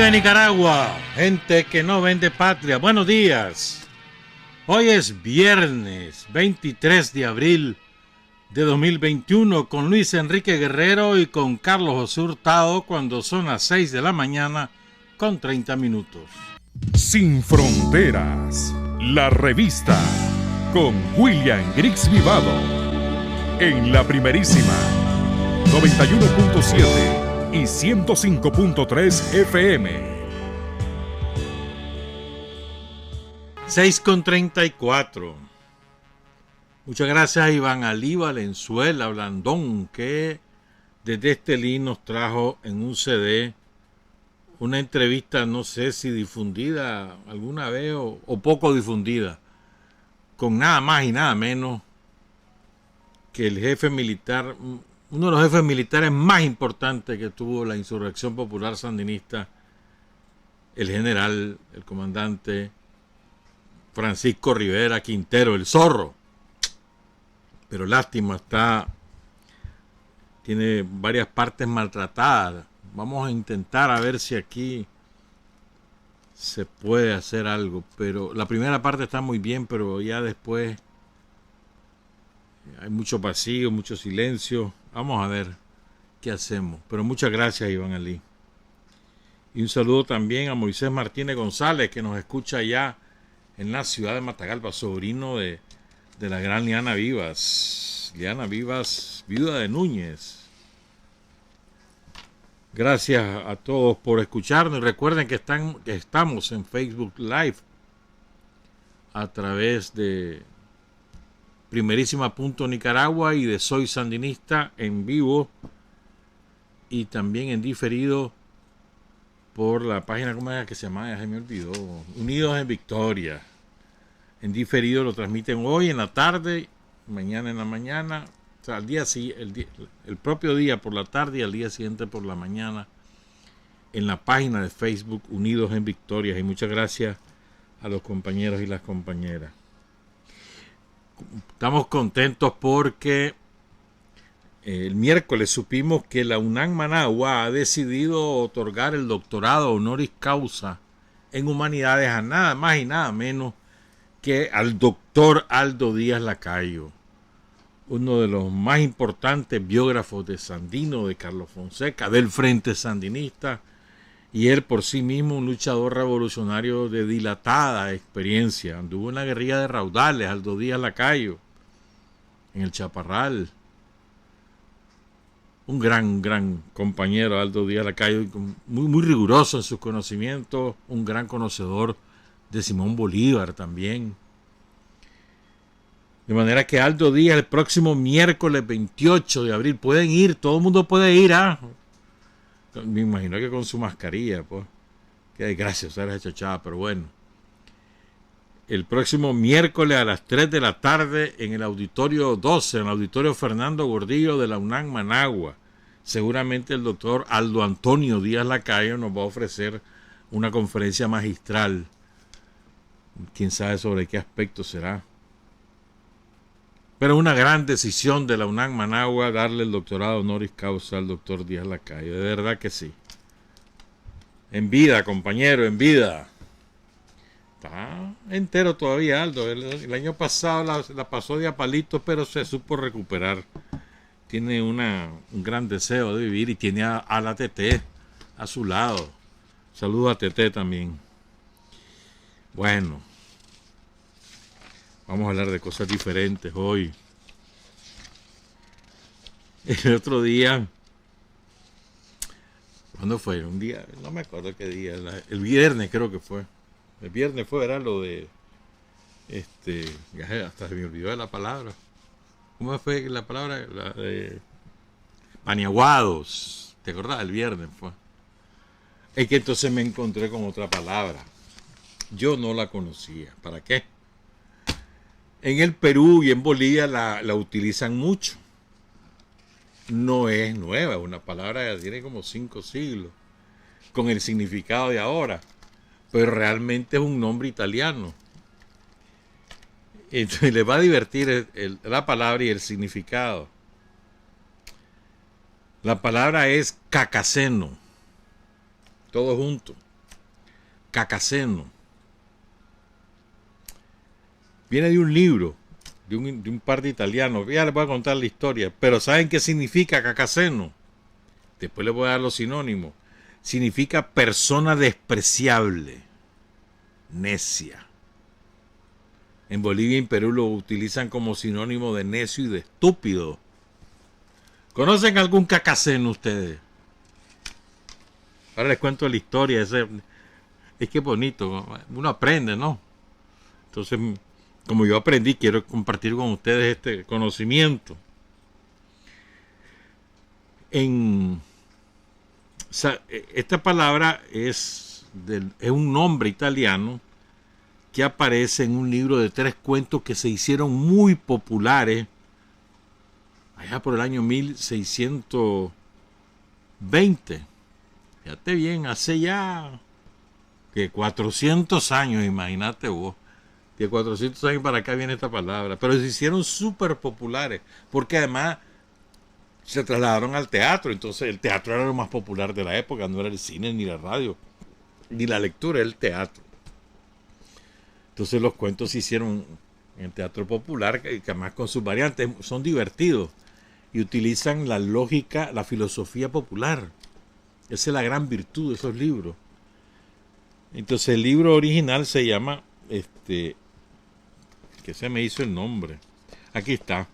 de Nicaragua, gente que no vende patria, buenos días. Hoy es viernes 23 de abril de 2021 con Luis Enrique Guerrero y con Carlos José Hurtado cuando son las 6 de la mañana con 30 minutos. Sin Fronteras, la revista con William Griggs Vivado en la primerísima 91.7 y 105.3 FM. 6:34. Muchas gracias a Iván Alí Valenzuela Blandón, que desde Estelí nos trajo en un CD una entrevista, no sé si difundida alguna vez o poco difundida, con nada más y nada menos que el jefe militar, uno de los jefes militares más importantes que tuvo la insurrección popular sandinista, el general, el comandante Francisco Rivera Quintero, el Zorro. Pero lástima, tiene varias partes maltratadas. Vamos a intentar a ver si aquí se puede hacer algo, pero la primera parte está muy bien, pero ya después hay mucho vacío, mucho silencio. Vamos a ver qué hacemos. Pero muchas gracias, Iván Alí. Y un saludo también a Moisés Martínez González, que nos escucha allá en la ciudad de Matagalpa, sobrino de la gran Liana Vivas. Liana Vivas, viuda de Núñez. Gracias a todos por escucharnos. Recuerden que estamos en Facebook Live a través de Primerísima.Nicaragua y de Soy Sandinista en vivo y también en diferido por la página, ¿cómo era que se llama? Ya se me olvidó. Unidos en Victoria. En diferido lo transmiten hoy en la tarde, mañana en la mañana, o sea, el propio día por la tarde y al día siguiente por la mañana en la página de Facebook Unidos en Victoria. Y muchas gracias a los compañeros y las compañeras. Estamos contentos porque el miércoles supimos que la UNAM Managua ha decidido otorgar el doctorado honoris causa en humanidades a nada más y nada menos que al doctor Aldo Díaz Lacayo, uno de los más importantes biógrafos de Sandino, de Carlos Fonseca, del Frente Sandinista, y él por sí mismo un luchador revolucionario de dilatada experiencia. Anduvo en la guerrilla de Raudales, Aldo Díaz Lacayo, en el Chaparral. Un gran compañero, Aldo Díaz Lacayo, muy riguroso en sus conocimientos, un gran conocedor de Simón Bolívar también. De manera que Aldo Díaz el próximo miércoles 28 de abril, pueden ir, todo el mundo puede ir, me imagino que con su mascarilla, pues. Qué desgracia usar esa chachada, pero bueno. El próximo miércoles a las 3 de la tarde en el auditorio 12, en el auditorio Fernando Gordillo de la UNAM Managua. Seguramente el doctor Aldo Antonio Díaz Lacayo nos va a ofrecer una conferencia magistral. Quién sabe sobre qué aspecto será. Pero una gran decisión de la UNAM Managua darle el doctorado honoris causa al doctor Díaz Lacayo. De verdad que sí. En vida, compañero, en vida. Está entero todavía, Aldo. El año pasado la pasó de a palitos, pero se supo recuperar. Tiene un gran deseo de vivir y tiene a la Teté a su lado. Saludo a Teté también. Bueno. Vamos a hablar de cosas diferentes hoy. El otro día, ¿cuándo fue? Un día, no me acuerdo qué día, el viernes creo que fue. El viernes fue, era lo de, hasta se me olvidó de la palabra. ¿Cómo fue la palabra? La de paniaguados. ¿Te acordás? El viernes fue. Es que entonces me encontré con otra palabra. Yo no la conocía. ¿Para qué? En el Perú y en Bolivia la utilizan mucho. No es nueva, es una palabra que tiene como 5 siglos, con el significado de ahora, pero realmente es un nombre italiano. Entonces les va a divertir la palabra y el significado. La palabra es cacaceno, todo junto. Cacaceno. Viene de un libro, de un par de italianos. Ya les voy a contar la historia. Pero ¿saben qué significa Cacaceno? Después les voy a dar los sinónimos. Significa persona despreciable, necia. En Bolivia y en Perú lo utilizan como sinónimo de necio y de estúpido. ¿Conocen algún cacaceno ustedes? Ahora les cuento la historia. Es que bonito. Uno aprende, ¿no? Entonces, como yo aprendí, quiero compartir con ustedes este conocimiento. Esta palabra es un nombre italiano que aparece en un libro de 3 cuentos que se hicieron muy populares allá por el año 1620. Fíjate bien, hace ya que 400 años, imagínate vos, de 400 años para acá viene esta palabra, pero se hicieron súper populares, porque además se trasladaron al teatro. Entonces el teatro era lo más popular de la época, no era el cine, ni la radio, ni la lectura, era el teatro. Entonces los cuentos se hicieron en teatro popular, que además con sus variantes son divertidos y utilizan la lógica, la filosofía popular. Esa es la gran virtud de esos libros. Entonces el libro original se llama, que se me hizo el nombre, aquí está: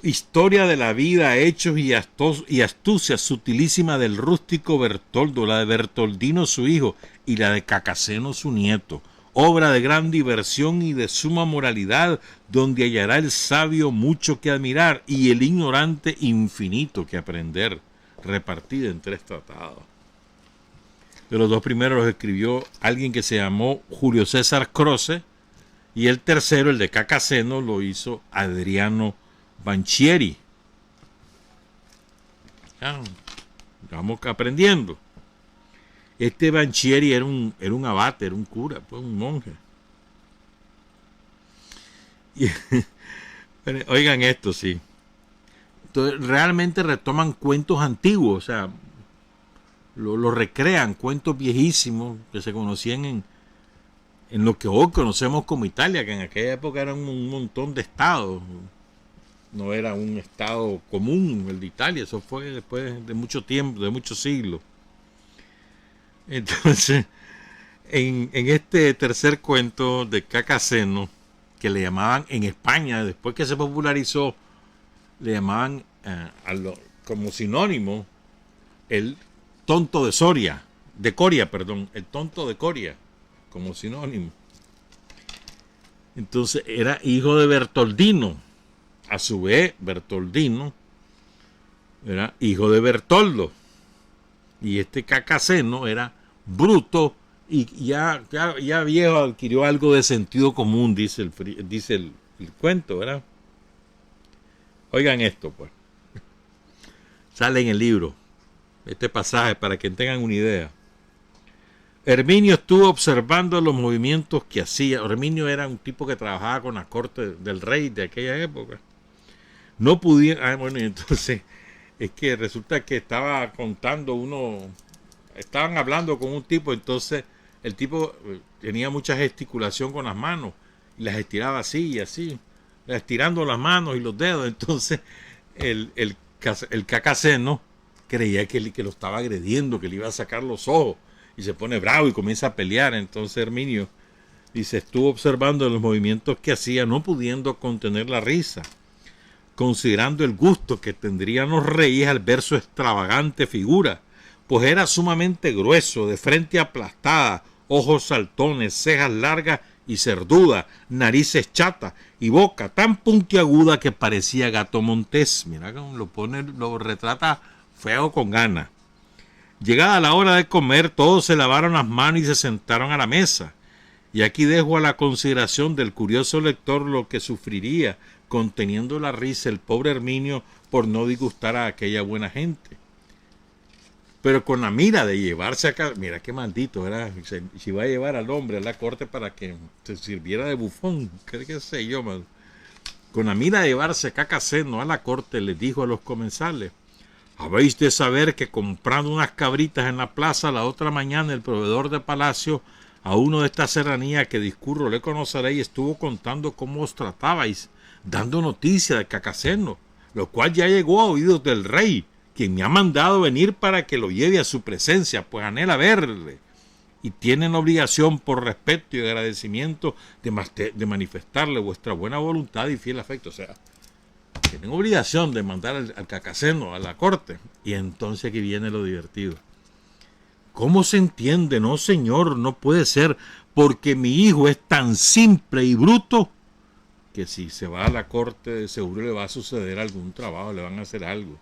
Historia de la vida, hechos y astucia sutilísima del rústico Bertoldo, la de Bertoldino su hijo y la de Cacaceno su nieto, obra de gran diversión y de suma moralidad, donde hallará el sabio mucho que admirar y el ignorante infinito que aprender, repartida en 3 tratados. De los 2 primeros los escribió alguien que se llamó Julio César Croce, y el tercero, el de Cacaceno, lo hizo Adriano Banchieri. Ya, vamos aprendiendo. Este Banchieri era un abate, era un cura, pues un monje. Y, oigan esto, sí. Entonces, realmente retoman cuentos antiguos, o sea, lo recrean, cuentos viejísimos que se conocían en lo que hoy conocemos como Italia, que en aquella época eran un montón de estados. No era un estado común el de Italia, eso fue después de mucho tiempo, de muchos siglos. Entonces, en este tercer cuento de Cacaceno, que le llamaban en España, después que se popularizó, le llamaban como sinónimo el tonto de Soria, de Coria, perdón, el tonto de Coria, como sinónimo. Entonces era hijo de Bertoldino. A su vez, Bertoldino era hijo de Bertoldo. Y este Cacaceno era bruto y ya viejo, adquirió algo de sentido común, dice el cuento, ¿verdad? Oigan esto, pues. Sale en el libro este pasaje para que tengan una idea. Herminio estuvo observando los movimientos que hacía. Herminio era un tipo que trabajaba con la corte del rey de aquella época. No pudieron. Bueno, y entonces es que resulta que estaba contando estaban hablando con un tipo, entonces el tipo tenía mucha gesticulación con las manos y las estiraba así y así, estirando las manos y los dedos. Entonces el Cacaceno creía que lo estaba agrediendo, que le iba a sacar los ojos, y se pone bravo y comienza a pelear. Entonces Herminio dice, estuvo observando los movimientos que hacía, no pudiendo contener la risa, considerando el gusto que tendrían los reyes al ver su extravagante figura, pues era sumamente grueso, de frente aplastada, ojos saltones, cejas largas y cerdudas, narices chatas y boca tan puntiaguda que parecía gato montés. Mira cómo lo retrata feo con ganas. Llegada la hora de comer, todos se lavaron las manos y se sentaron a la mesa. Y aquí dejo a la consideración del curioso lector lo que sufriría, conteniendo la risa, el pobre Herminio por no disgustar a aquella buena gente. Pero con la mira de llevarse acá, mira qué maldito era, se iba a llevar al hombre a la corte para que se sirviera de bufón, qué sé yo, man. Con la mira de llevarse a Cacaceno a la corte, les dijo a los comensales, Habéis de saber que comprando unas cabritas en la plaza, la otra mañana el proveedor de palacio a uno de esta serranía que discurro le conoceréis estuvo contando cómo os tratabais, dando noticia de Cacaceno, lo cual ya llegó a oídos del rey, quien me ha mandado venir para que lo lleve a su presencia, pues anhela verle, y tienen obligación por respeto y agradecimiento de manifestarle vuestra buena voluntad y fiel afecto. O sea, tienen obligación de mandar al Cacaceno a la corte. Y entonces aquí viene lo divertido. ¿Cómo se entiende? No, señor, no puede ser, porque mi hijo es tan simple y bruto que si se va a la corte seguro le va a suceder algún trabajo, le van a hacer algo.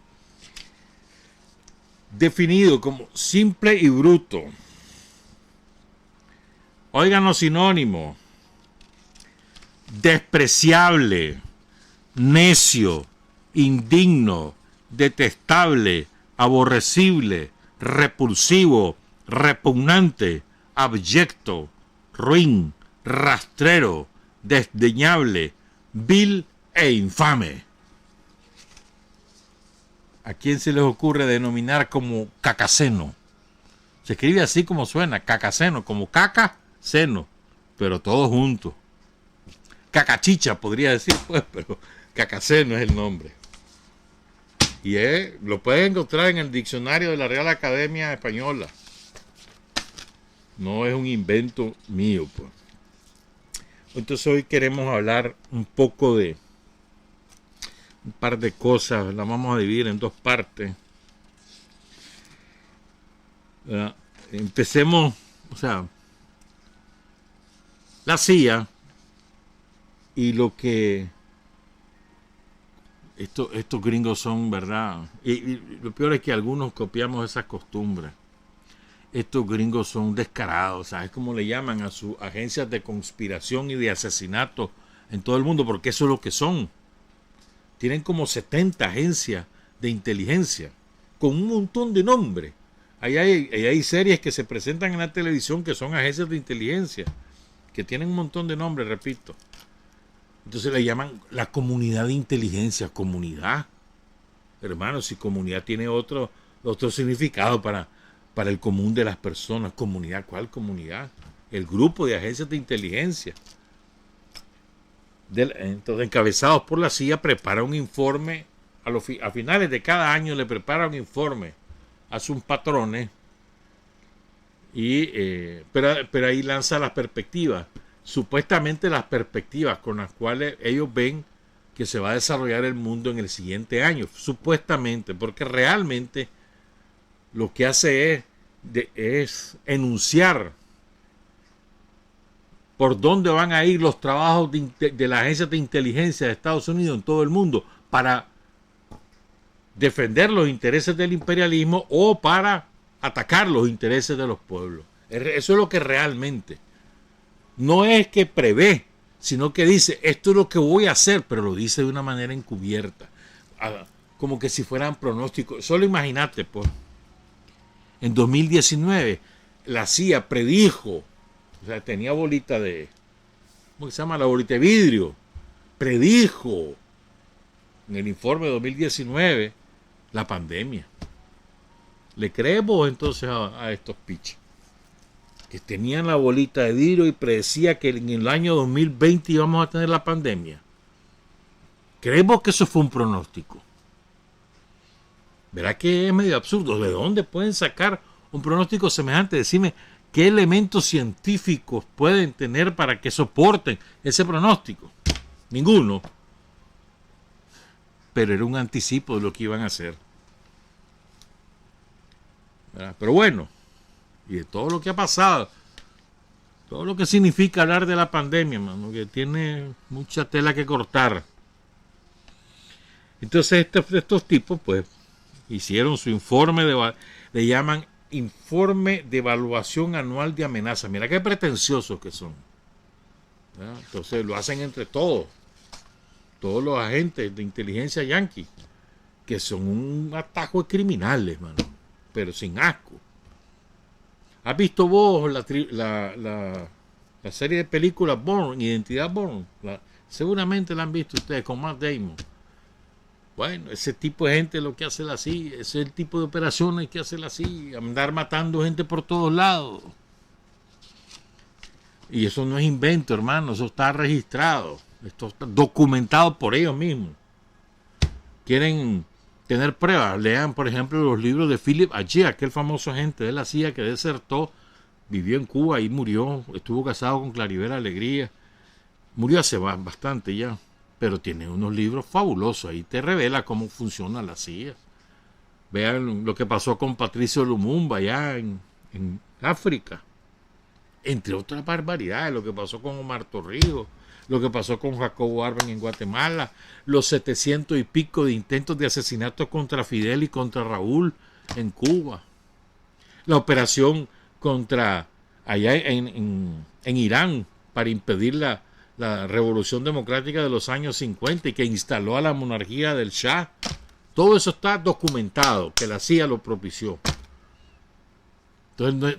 Definido como simple y bruto. Oigan los sinónimos: despreciable, necio, indigno, detestable, aborrecible, repulsivo, repugnante, abyecto, ruin, rastrero, desdeñable, vil e infame. ¿A quién se les ocurre denominar como Cacaceno? Se escribe así como suena, Cacaceno, como caca, seno, pero todo junto. Cacachicha podría decir, pues, pero Cacaceno es el nombre. Y lo pueden encontrar en el diccionario de la Real Academia Española. No es un invento mío, pues. Entonces hoy queremos hablar un poco de un par de cosas. Las vamos a dividir en dos partes. Empecemos, o sea, la CIA y lo que estos gringos son, ¿verdad? Y lo peor es que algunos copiamos esas costumbres. Estos gringos son descarados, ¿sabes cómo le llaman a sus agencias de conspiración y de asesinato en todo el mundo? Porque eso es lo que son. Tienen como 70 agencias de inteligencia con un montón de nombres. Ahí hay series que se presentan en la televisión que son agencias de inteligencia, que tienen un montón de nombres, repito. Entonces le llaman la comunidad de inteligencia. Comunidad, hermano, si comunidad tiene otro significado para el común de las personas. Comunidad, ¿cuál comunidad? El grupo de agencias de inteligencia. Entonces, encabezados por la CIA, prepara un informe, a finales de cada año le prepara un informe a sus patrones, pero ahí lanza las perspectivas, supuestamente las perspectivas con las cuales ellos ven que se va a desarrollar el mundo en el siguiente año, supuestamente, porque realmente lo que hace es enunciar por dónde van a ir los trabajos de las agencias de inteligencia de Estados Unidos en todo el mundo para defender los intereses del imperialismo o para atacar los intereses de los pueblos. Eso es lo que realmente. No es que prevé, sino que dice, esto es lo que voy a hacer, pero lo dice de una manera encubierta. Como que si fueran pronósticos. Solo imagínate, pues. En 2019, la CIA predijo, o sea, tenía bolita de, ¿cómo se llama? La bolita de vidrio. Predijo en el informe de 2019 la pandemia. ¿Le creemos entonces a estos piches? Que tenían la bolita de vidrio y predecía que en el año 2020 íbamos a tener la pandemia. Creemos que eso fue un pronóstico. ¿Verdad que es medio absurdo? ¿De dónde pueden sacar un pronóstico semejante? Decime, ¿qué elementos científicos pueden tener para que soporten ese pronóstico? Ninguno. Pero era un anticipo de lo que iban a hacer. ¿Verdad? Pero bueno, y de todo lo que ha pasado, todo lo que significa hablar de la pandemia, mano, que tiene mucha tela que cortar. Entonces estos tipos, pues, hicieron su informe, le llaman informe de evaluación anual de amenazas. Mira qué pretenciosos que son. ¿Verdad? Entonces lo hacen entre todos los agentes de inteligencia yanqui, que son un atajo de criminales, mano, pero sin asco. ¿Has visto vos la serie de películas Bourne, Identidad Bourne? Seguramente la han visto ustedes con Matt Damon. Bueno, ese tipo de gente es lo que hace la CIA, ese es el tipo de operaciones que hace la CIA, andar matando gente por todos lados. Y eso no es invento, hermano, eso está registrado, esto está documentado por ellos mismos. Quieren tener pruebas, lean por ejemplo los libros de Philip Agee, aquel famoso agente de la CIA que desertó, vivió en Cuba y murió, estuvo casado con Claribel Alegría, murió hace bastante ya, pero tiene unos libros fabulosos, ahí te revela cómo funciona la CIA. Vean lo que pasó con Patricio Lumumba allá en África, entre otras barbaridades, lo que pasó con Omar Torrijos, lo que pasó con Jacobo Arben en Guatemala, los 700 y pico de intentos de asesinato contra Fidel y contra Raúl en Cuba, la operación contra allá en Irán para impedir la revolución democrática de los años 50 y que instaló a la monarquía del Shah. Todo eso está documentado, que la CIA lo propició. Entonces,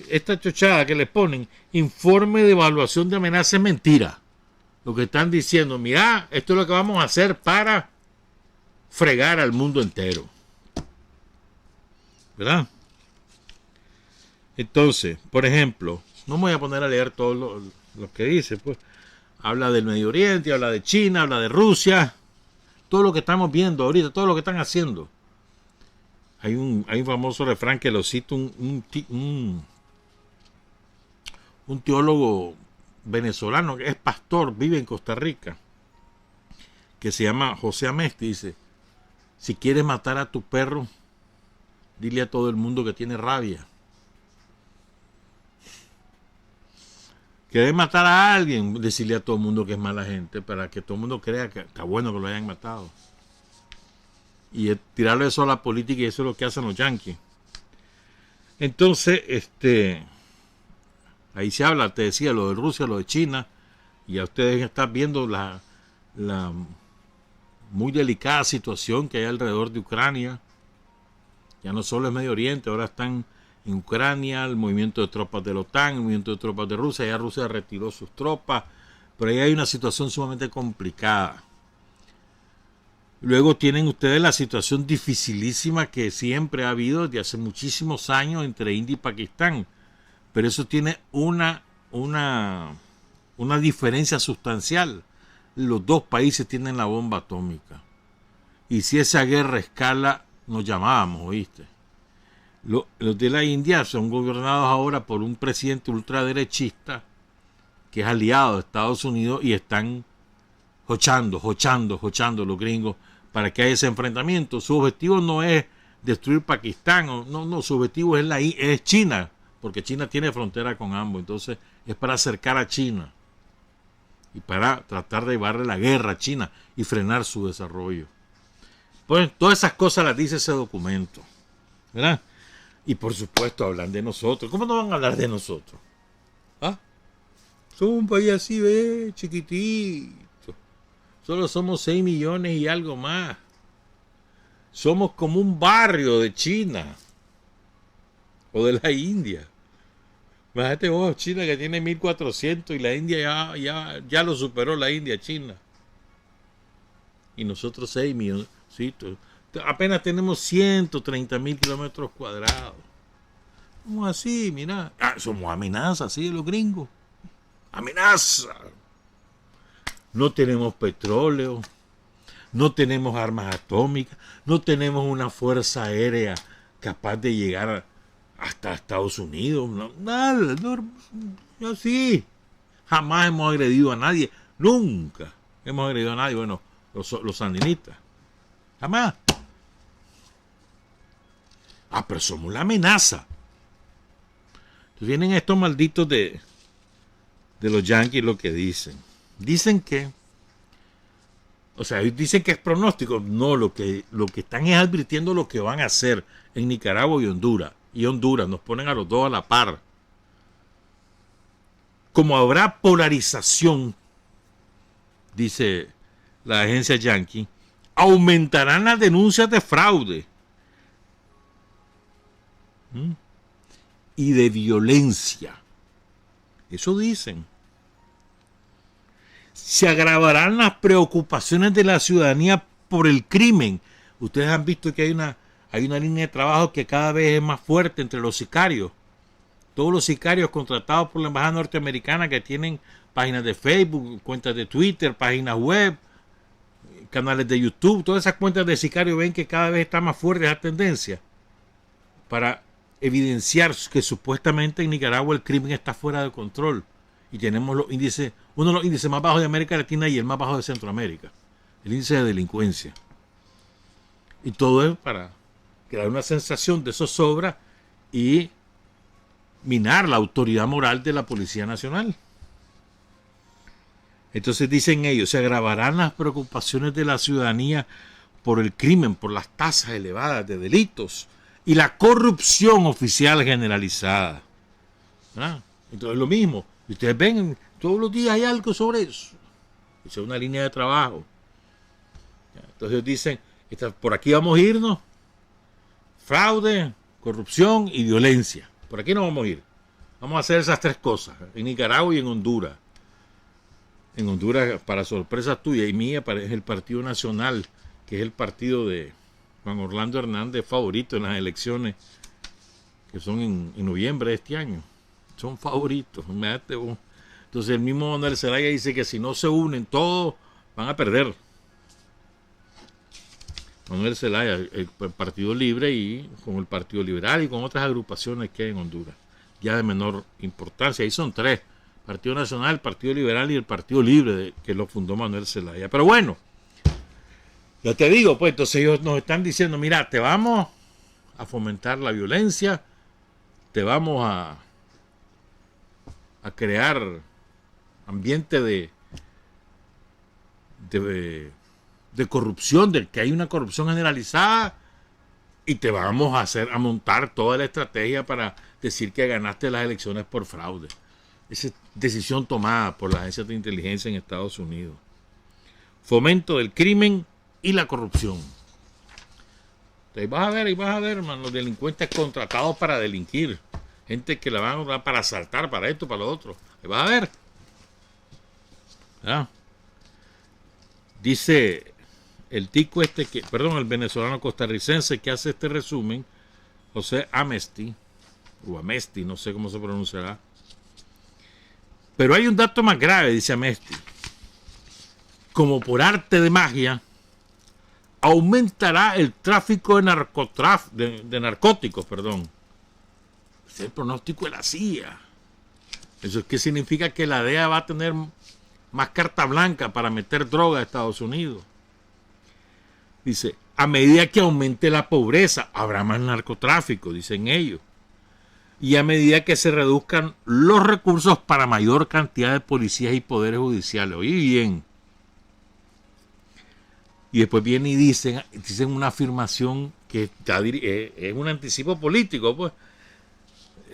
esta chochada que le ponen, informe de evaluación de amenaza, es mentira. Lo que están diciendo, mira, esto es lo que vamos a hacer para fregar al mundo entero. ¿Verdad? Entonces, por ejemplo, no me voy a poner a leer todo lo que dice, pues. Habla del Medio Oriente, habla de China, habla de Rusia, todo lo que estamos viendo ahorita, todo lo que están haciendo. Hay un famoso refrán que lo cita un teólogo venezolano que es pastor, vive en Costa Rica, que se llama José Amesti. Dice: si quieres matar a tu perro, dile a todo el mundo que tiene rabia. ¿Quieres matar a alguien? Decirle a todo el mundo que es mala gente, para que todo el mundo crea que está bueno que lo hayan matado. Y tirarle eso a la política, y eso es lo que hacen los yanquis. Entonces, ahí se habla, te decía, lo de Rusia, lo de China, y a ustedes están viendo la muy delicada situación que hay alrededor de Ucrania. Ya no solo es Medio Oriente, ahora están en Ucrania, el movimiento de tropas de la OTAN, el movimiento de tropas de Rusia. Ya Rusia retiró sus tropas, pero ahí hay una situación sumamente complicada. Luego tienen ustedes la situación dificilísima que siempre ha habido desde hace muchísimos años entre India y Pakistán, pero eso tiene una diferencia sustancial. Los dos países tienen la bomba atómica, y si esa guerra escala, nos llamábamos, ¿oíste? Los de la India son gobernados ahora por un presidente ultraderechista que es aliado de Estados Unidos, y están jochando los gringos para que haya ese enfrentamiento. Su objetivo no es destruir Pakistán, no, su objetivo es China, porque China tiene frontera con ambos. Entonces es para acercar a China y para tratar de llevarle la guerra a China y frenar su desarrollo. Pues todas esas cosas las dice ese documento, ¿verdad? Y por supuesto hablan de nosotros. ¿Cómo no van a hablar de nosotros? ¿Ah? Somos un país así, chiquitito. Solo somos 6 millones y algo más. Somos como un barrio de China o de la India. Imagínate vos, China que tiene 1400 y la India ya lo superó, la India, China. Y nosotros 6 millones. Sí, apenas tenemos 130.000 kilómetros cuadrados. Somos así, mira. Somos amenazas, así de los gringos. Amenaza. No tenemos petróleo, no tenemos armas atómicas, no tenemos una fuerza aérea capaz de llegar hasta Estados Unidos. Nada, así. Jamás hemos agredido a nadie, nunca hemos agredido a nadie. Bueno, los sandinistas, jamás. Pero somos la amenaza. Entonces vienen estos malditos de los yanquis, lo que dicen. Dicen que, dicen que es pronóstico. No, lo que están es advirtiendo lo que van a hacer en Nicaragua y Honduras. Y Honduras, nos ponen a los dos a la par. Como habrá polarización, dice la agencia yankee, aumentarán las denuncias de fraude y de violencia. Eso dicen. Se agravarán las preocupaciones de la ciudadanía por el crimen. Ustedes han visto que hay una línea de trabajo que cada vez es más fuerte entre los sicarios. Todos los sicarios contratados por la embajada norteamericana que tienen páginas de Facebook, cuentas de Twitter, páginas web, canales de YouTube, todas esas cuentas de sicarios ven que cada vez está más fuerte esa tendencia para evidenciar que supuestamente en Nicaragua el crimen está fuera de control y tenemos los índices, uno de los índices más bajos de América Latina y el más bajo de Centroamérica, el índice de delincuencia. Y todo es para crear una sensación de zozobra y minar la autoridad moral de la Policía Nacional. Entonces dicen ellos, se agravarán las preocupaciones de la ciudadanía por el crimen, por las tasas elevadas de delitos y la corrupción oficial generalizada. ¿Verdad? Entonces lo mismo, ustedes ven, todos los días hay algo sobre eso. Esa es una línea de trabajo. Entonces dicen, por aquí vamos a irnos, fraude, corrupción y violencia. Por aquí no vamos a ir. Vamos a hacer esas tres cosas, en Nicaragua y en Honduras. En Honduras, para sorpresa tuya y mía, es el Partido Nacional, que es el partido de Juan Orlando Hernández, favorito en las elecciones que son en noviembre de este año. Son favoritos. Entonces el mismo Manuel Zelaya dice que si no se unen todos, van a perder. Manuel Zelaya, el Partido Libre y con el Partido Liberal y con otras agrupaciones que hay en Honduras, ya de menor importancia. Ahí son tres: Partido Nacional, el Partido Liberal y el Partido Libre, que lo fundó Manuel Zelaya. Pero bueno, ya te digo, pues entonces ellos nos están diciendo, mira, te vamos a fomentar la violencia, te vamos a crear ambiente de corrupción, de que hay una corrupción generalizada, y te vamos a montar toda la estrategia para decir que ganaste las elecciones por fraude. Esa es decisión tomada por las agencias de inteligencia en Estados Unidos. Fomento del crimen y la corrupción. Entonces, vas a ver, hermano, los delincuentes contratados para delinquir, gente que la van a usar para asaltar, para esto, para lo otro. Ahí vas a ver. ¿Ah? Dice el tico el venezolano costarricense que hace este resumen, José Amesti, o Amesti, no sé cómo se pronunciará. Pero hay un dato más grave, dice Amesti. Como por arte de magia, aumentará el tráfico de narcóticos. Ese es el pronóstico de la CIA. ¿Eso qué significa? Que la DEA va a tener más carta blanca para meter droga a Estados Unidos. Dice, a medida que aumente la pobreza, habrá más narcotráfico, dicen ellos. Y a medida que se reduzcan los recursos para mayor cantidad de policías y poderes judiciales. Oye, bien. Y después vienen y dicen una afirmación que es un anticipo político, pues.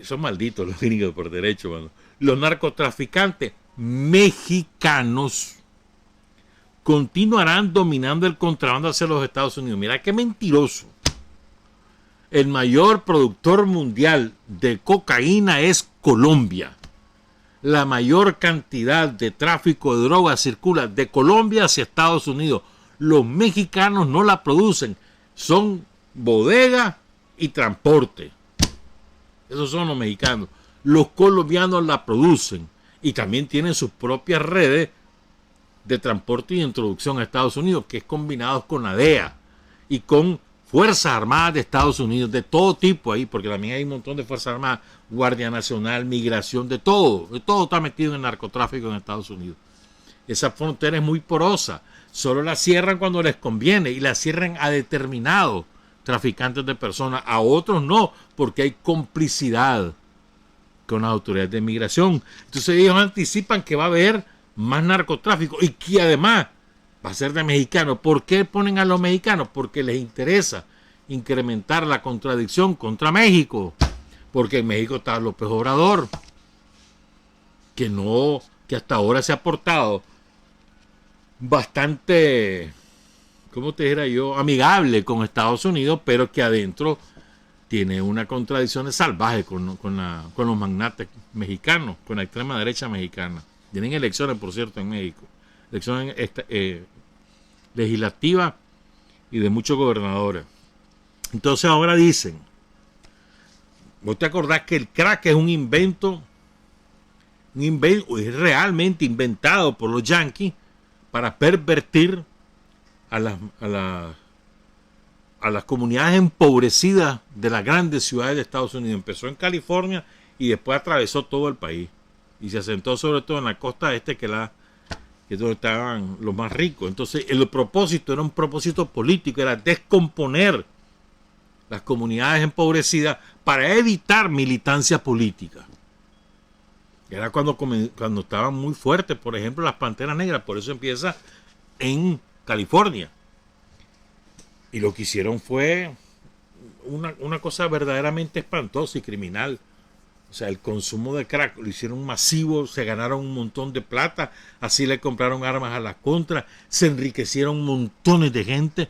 Son malditos los gringos por derecho, mano. Los narcotraficantes mexicanos continuarán dominando el contrabando hacia los Estados Unidos. Mira qué mentiroso. El mayor productor mundial de cocaína es Colombia. La mayor cantidad de tráfico de drogas circula de Colombia hacia Estados Unidos. Los mexicanos no la producen. Son bodega y transporte. Esos son los mexicanos. Los colombianos la producen y también tienen sus propias redes de transporte y introducción a Estados Unidos, que es combinados con la DEA y con Fuerzas Armadas de Estados Unidos, de todo tipo ahí, porque también hay un montón de Fuerzas Armadas, Guardia Nacional, Migración, de todo está metido en el narcotráfico en Estados Unidos. Esa frontera es muy porosa, solo la cierran cuando les conviene y la cierran a determinados traficantes de personas, a otros no, porque hay complicidad con las autoridades de migración. Entonces ellos anticipan que va a haber más narcotráfico y que además va a ser de mexicanos. ¿Por qué ponen a los mexicanos? Porque les interesa incrementar la contradicción contra México, porque en México está López Obrador, que hasta ahora se ha portado bastante, ¿cómo te dijera yo?, amigable con Estados Unidos, pero que adentro tiene una contradicción salvaje con los magnates mexicanos, con la extrema derecha mexicana. Tienen elecciones, por cierto, en México. Elecciones legislativas y de muchos gobernadores. Entonces ahora dicen, ¿vos te acordás que el crack es un invento es realmente inventado por los yanquis para pervertir a las comunidades empobrecidas de las grandes ciudades de Estados Unidos? Empezó en California y después atravesó todo el país y se asentó sobre todo en la costa este, que es donde estaban los más ricos. Entonces el propósito era un propósito político, era descomponer las comunidades empobrecidas para evitar militancia política. Era cuando estaban muy fuertes, por ejemplo, las Panteras Negras. Por eso empieza en California. Y lo que hicieron fue una cosa verdaderamente espantosa y criminal. O sea, el consumo de crack lo hicieron masivo, se ganaron un montón de plata, así le compraron armas a la contra, se enriquecieron montones de gente,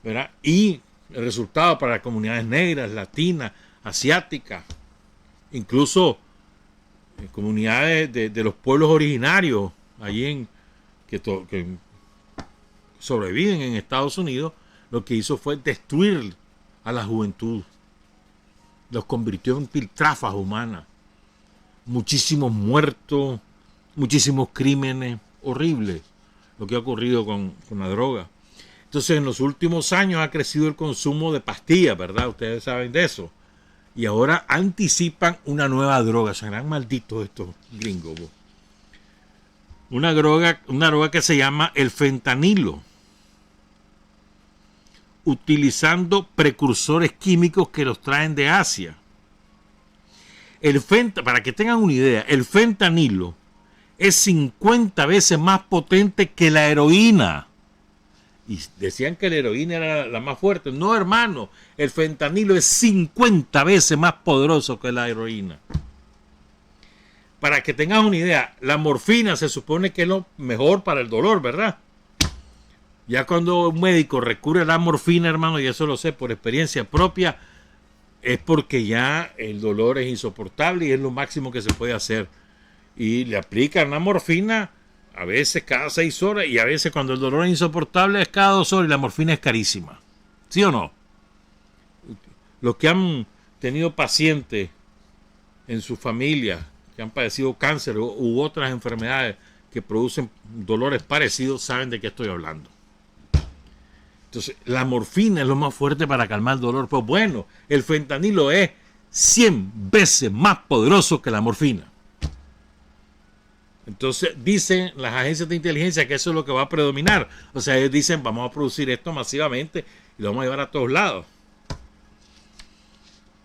¿verdad? Y el resultado para las comunidades negras, latinas, asiáticas, incluso comunidades de los pueblos originarios allí que sobreviven en Estados Unidos, lo que hizo fue destruir a la juventud. Los convirtió en piltrafas humanas. Muchísimos muertos, muchísimos crímenes, horribles lo que ha ocurrido con la droga. Entonces, en los últimos años ha crecido el consumo de pastillas, ¿verdad? Ustedes saben de eso. Y ahora anticipan una nueva droga. Serán malditos estos gringos. Una droga que se llama el fentanilo, utilizando precursores químicos que los traen de Asia. Para que tengan una idea, el fentanilo es 50 veces más potente que la heroína. Y decían que la heroína era la más fuerte. No, hermano, el fentanilo es 50 veces más poderoso que la heroína. Para que tengan una idea, la morfina se supone que es lo mejor para el dolor, ¿verdad? Ya cuando un médico recurre a la morfina, hermano, y eso lo sé por experiencia propia, es porque ya el dolor es insoportable y es lo máximo que se puede hacer. Y le aplican la morfina a veces cada 6 horas y a veces cuando el dolor es insoportable es cada 2 horas y la morfina es carísima. ¿Sí o no? Los que han tenido pacientes en su familia que han padecido cáncer u otras enfermedades que producen dolores parecidos saben de qué estoy hablando. Entonces, la morfina es lo más fuerte para calmar el dolor. Pues bueno, el fentanilo es 100 veces más poderoso que la morfina. Entonces, dicen las agencias de inteligencia que eso es lo que va a predominar. O sea, ellos dicen, vamos a producir esto masivamente y lo vamos a llevar a todos lados.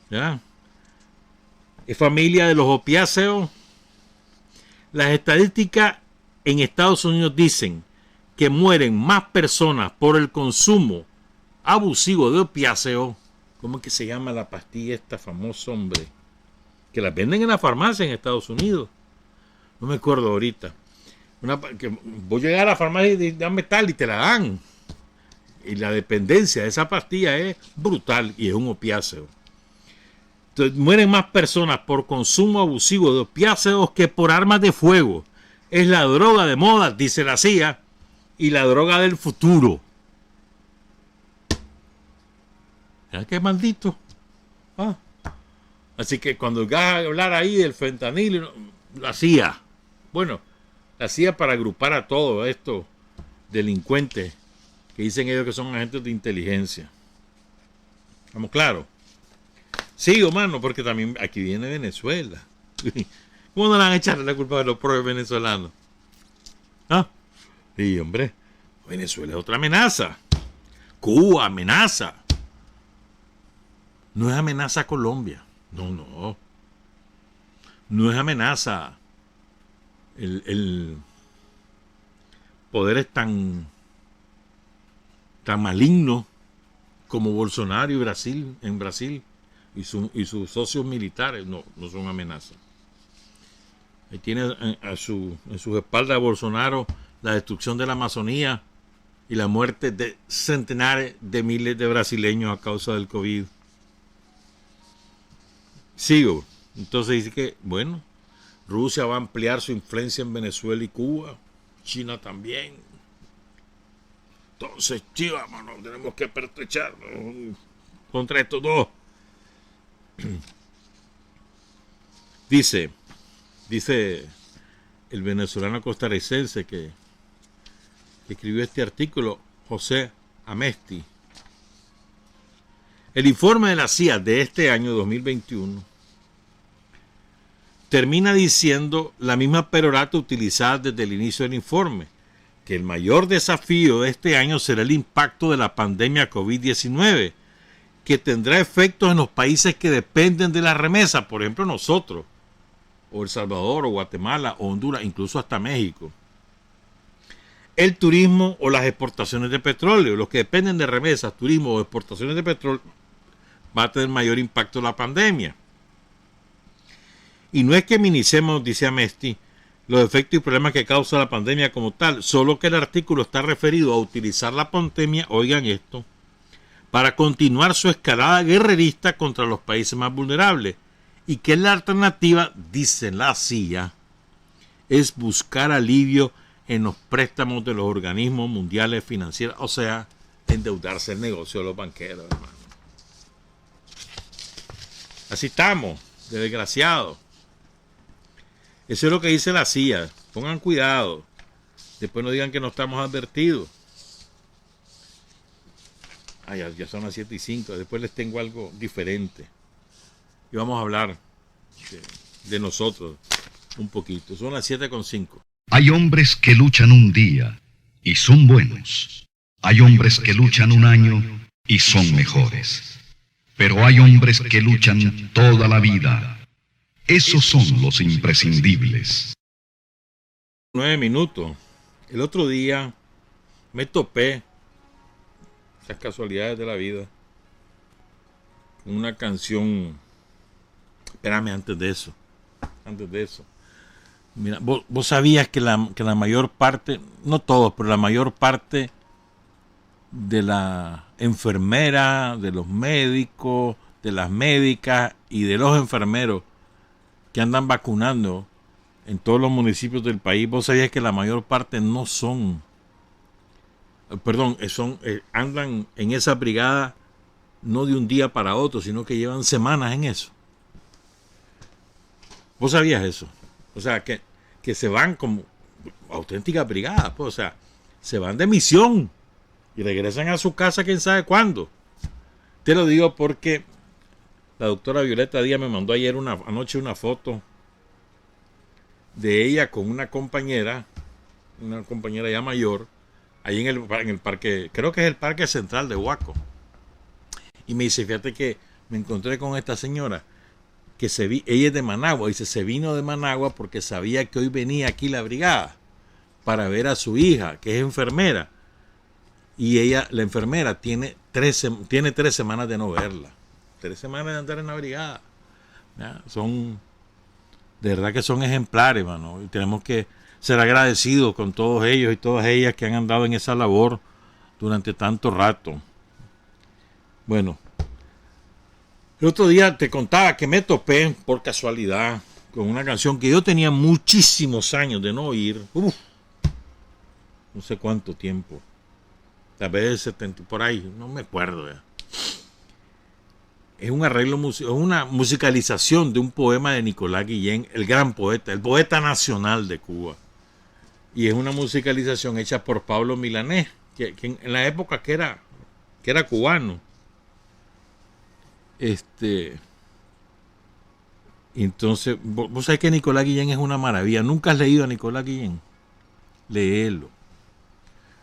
¿Ya? Es familia de los opiáceos. Las estadísticas en Estados Unidos dicen que mueren más personas por el consumo abusivo de opiáceos. ¿Cómo es que se llama la pastilla esta famosa, hombre? Que la venden en la farmacia en Estados Unidos. No me acuerdo ahorita. Voy a llegar a la farmacia y dame tal y te la dan. Y la dependencia de esa pastilla es brutal y es un opiáceo. Entonces, mueren más personas por consumo abusivo de opiáceos que por armas de fuego. Es la droga de moda, dice la CIA, y la droga del futuro. ¿Verdad que maldito? Así que cuando vas a hablar ahí del fentanilo, la CIA. Bueno, la CIA para agrupar a todos estos delincuentes que dicen ellos que son agentes de inteligencia. ¿Estamos claros? Sí, mano, porque también aquí viene Venezuela. ¿Cómo no le van a echar la culpa a los propios venezolanos? ¿Ah? Sí, hombre. Venezuela es otra amenaza. Cuba amenaza. No es amenaza a Colombia. No. No es amenaza. El poder es tan maligno como Bolsonaro en Brasil y sus socios militares no son amenazas. Ahí tiene en sus espaldas Bolsonaro la destrucción de la Amazonía y la muerte de centenares de miles de brasileños a causa del COVID. Sigo. Entonces dice que, bueno, Rusia va a ampliar su influencia en Venezuela y Cuba, China también. Entonces, Chivas, mano, tenemos que pertrecharnos contra estos dos. Dice el venezolano costarricense que escribió este artículo, José Amesti. El informe de la CIA de este año 2021 termina diciendo la misma perorata utilizada desde el inicio del informe, que el mayor desafío de este año será el impacto de la pandemia COVID-19, que tendrá efectos en los países que dependen de la remesa, por ejemplo nosotros, o El Salvador, o Guatemala, o Honduras, incluso hasta México. El turismo o las exportaciones de petróleo, los que dependen de remesas, turismo o exportaciones de petróleo, va a tener mayor impacto la pandemia. Y no es que minimicemos, dice Amesti, los efectos y problemas que causa la pandemia como tal, solo que el artículo está referido a utilizar la pandemia, oigan esto, para continuar su escalada guerrerista contra los países más vulnerables, y que la alternativa, dice la CIA, es buscar alivio en los préstamos de los organismos mundiales financieros, o sea, endeudarse el negocio de los banqueros, hermano. Así estamos, de desgraciados. Eso es lo que dice la CIA. Pongan cuidado. Después no digan que no estamos advertidos. Ya son las 7:05. Después les tengo algo diferente. Y vamos a hablar de nosotros un poquito. Son las 7:05. Hay hombres que luchan un día y son buenos. Hay hombres que luchan un año y son mejores. Pero hay hombres que luchan toda la vida. Esos son los imprescindibles. 9 minutos. El otro día me topé, esas casualidades de la vida, con una canción. Espérame, antes de eso. Mira, vos sabías que la mayor parte, no todos, pero la mayor parte de la enfermera, de los médicos, de las médicas y de los enfermeros que andan vacunando en todos los municipios del país, vos sabías que la mayor parte no son, andan en esa brigada no de un día para otro, sino que llevan semanas en eso. ¿Vos sabías eso? O sea, que se van como auténticas brigadas, pues, o sea, se van de misión y regresan a su casa quién sabe cuándo. Te lo digo porque la doctora Violeta Díaz me mandó anoche una foto de ella con una compañera ya mayor, ahí en el parque, creo que es el Parque Central de Huaco. Y me dice, fíjate que me encontré con esta señora, ella es de Managua, dice, se vino de Managua porque sabía que hoy venía aquí la brigada para ver a su hija, que es enfermera. Y ella, la enfermera, tiene 3 semanas de no verla. 3 semanas de andar en la brigada. ¿Ya? De verdad que son ejemplares, mano. Y tenemos que ser agradecidos con todos ellos y todas ellas que han andado en esa labor durante tanto rato. Bueno, el otro día te contaba que me topé por casualidad con una canción que yo tenía muchísimos años de no oír. No sé cuánto tiempo. Tal vez 70 por ahí, no me acuerdo ya. Es un arreglo, es una musicalización de un poema de Nicolás Guillén, el gran poeta, el poeta nacional de Cuba. Y es una musicalización hecha por Pablo Milanés, que en la época que era cubano. Entonces, vos sabés que Nicolás Guillén es una maravilla. ¿Nunca has leído a Nicolás Guillén? Léelo.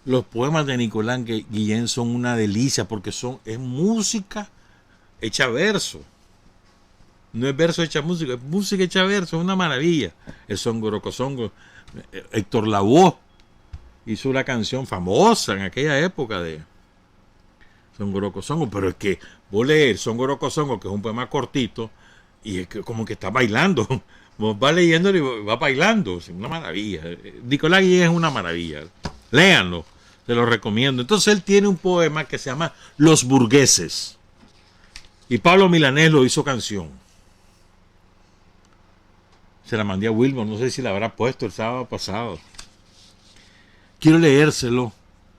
Los poemas de Nicolás Guillén son una delicia porque es música hecha verso. No es verso hecha música, es música hecha verso, es una maravilla. El Songorocosongo. Héctor Lavoe hizo una canción famosa en aquella época de Songorocosongo, pero es que vos lees Songorocosongo, que es un poema cortito, y es que como que está bailando. Vos vas leyendo y vas bailando. Es una maravilla. Nicolás Guillén es una maravilla. Léanlo, se lo recomiendo. Entonces él tiene un poema que se llama Los Burgueses. Y Pablo Milanés lo hizo canción. Se la mandé a Wilmer, no sé si la habrá puesto el sábado pasado. Quiero leérselo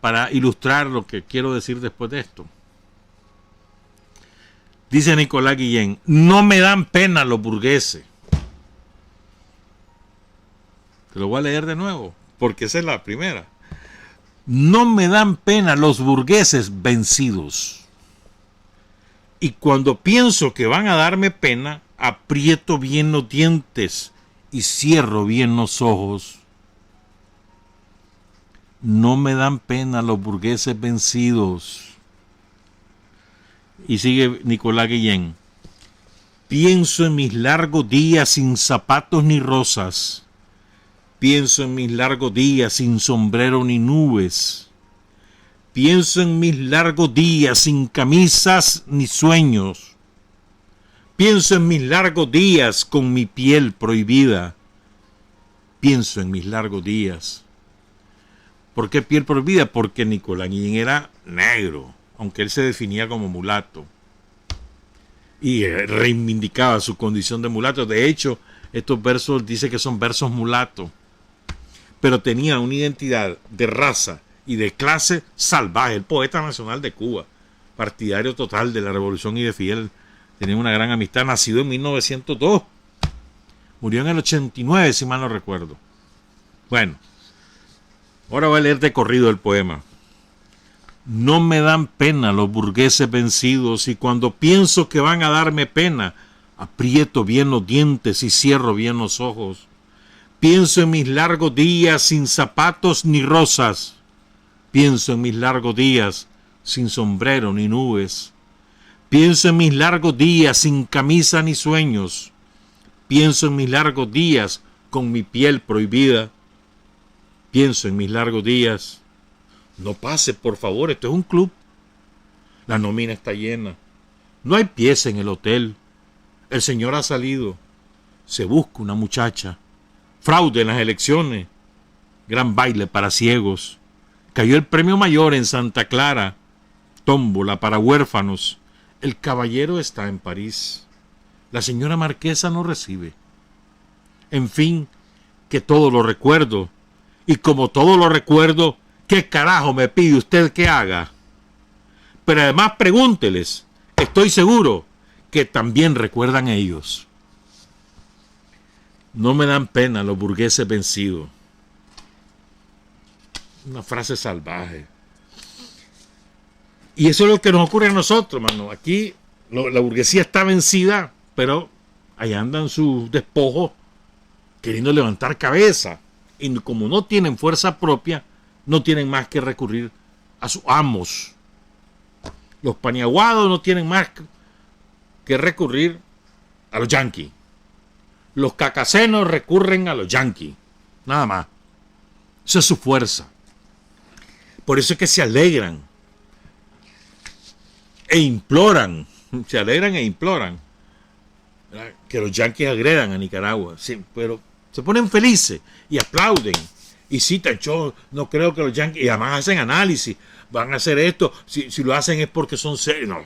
para ilustrar lo que quiero decir después de esto. Dice Nicolás Guillén, no me dan pena los burgueses. Te lo voy a leer de nuevo, porque esa es la primera. No me dan pena los burgueses vencidos. Y cuando pienso que van a darme pena, aprieto bien los dientes y cierro bien los ojos. No me dan pena los burgueses vencidos. Y sigue Nicolás Guillén. Pienso en mis largos días sin zapatos ni rosas. Pienso en mis largos días sin sombrero ni nubes. Pienso en mis largos días sin camisas ni sueños. Pienso en mis largos días con mi piel prohibida. Pienso en mis largos días. ¿Por qué piel prohibida? Porque Nicolás Guillén era negro, aunque él se definía como mulato. Y reivindicaba su condición de mulato. De hecho, estos versos dice que son versos mulatos. Pero tenía una identidad de raza y de clase salvaje. El poeta nacional de Cuba, partidario total de la revolución y de Fidel. Tenía una gran amistad, nacido en 1902. Murió en el 89, si mal no recuerdo. Bueno, ahora voy a leer de corrido el poema. No me dan pena los burgueses vencidos, y cuando pienso que van a darme pena, aprieto bien los dientes y cierro bien los ojos. Pienso en mis largos días sin zapatos ni rosas. Pienso en mis largos días sin sombrero ni nubes. Pienso en mis largos días sin camisa ni sueños. Pienso en mis largos días con mi piel prohibida. Pienso en mis largos días. No pase, por favor, esto es un club. La nómina está llena. No hay pieza en el hotel. El señor ha salido. Se busca una muchacha. Fraude en las elecciones. Gran baile para ciegos. Cayó el premio mayor en Santa Clara. Tómbola para huérfanos. El caballero está en París. La señora marquesa no recibe. En fin, que todo lo recuerdo. Y como todo lo recuerdo, ¿qué carajo me pide usted que haga? Pero además pregúnteles. Estoy seguro que también recuerdan ellos. No me dan pena los burgueses vencidos. Una frase salvaje. Y eso es lo que nos ocurre a nosotros, mano. Aquí la burguesía está vencida, pero ahí andan sus despojos queriendo levantar cabeza. Y como no tienen fuerza propia, no tienen más que recurrir a sus amos. Los paniaguados no tienen más que recurrir a los yanquis. Los cacasenos recurren a los yanquis. Nada más. Esa es su fuerza. Por eso es que se alegran e imploran. Se alegran e imploran, ¿verdad?, que los yanquis agredan a Nicaragua. Sí, pero se ponen felices y aplauden. Y citan, yo no creo que los yanquis, y además hacen análisis, van a hacer esto, si lo hacen es porque son serios. No.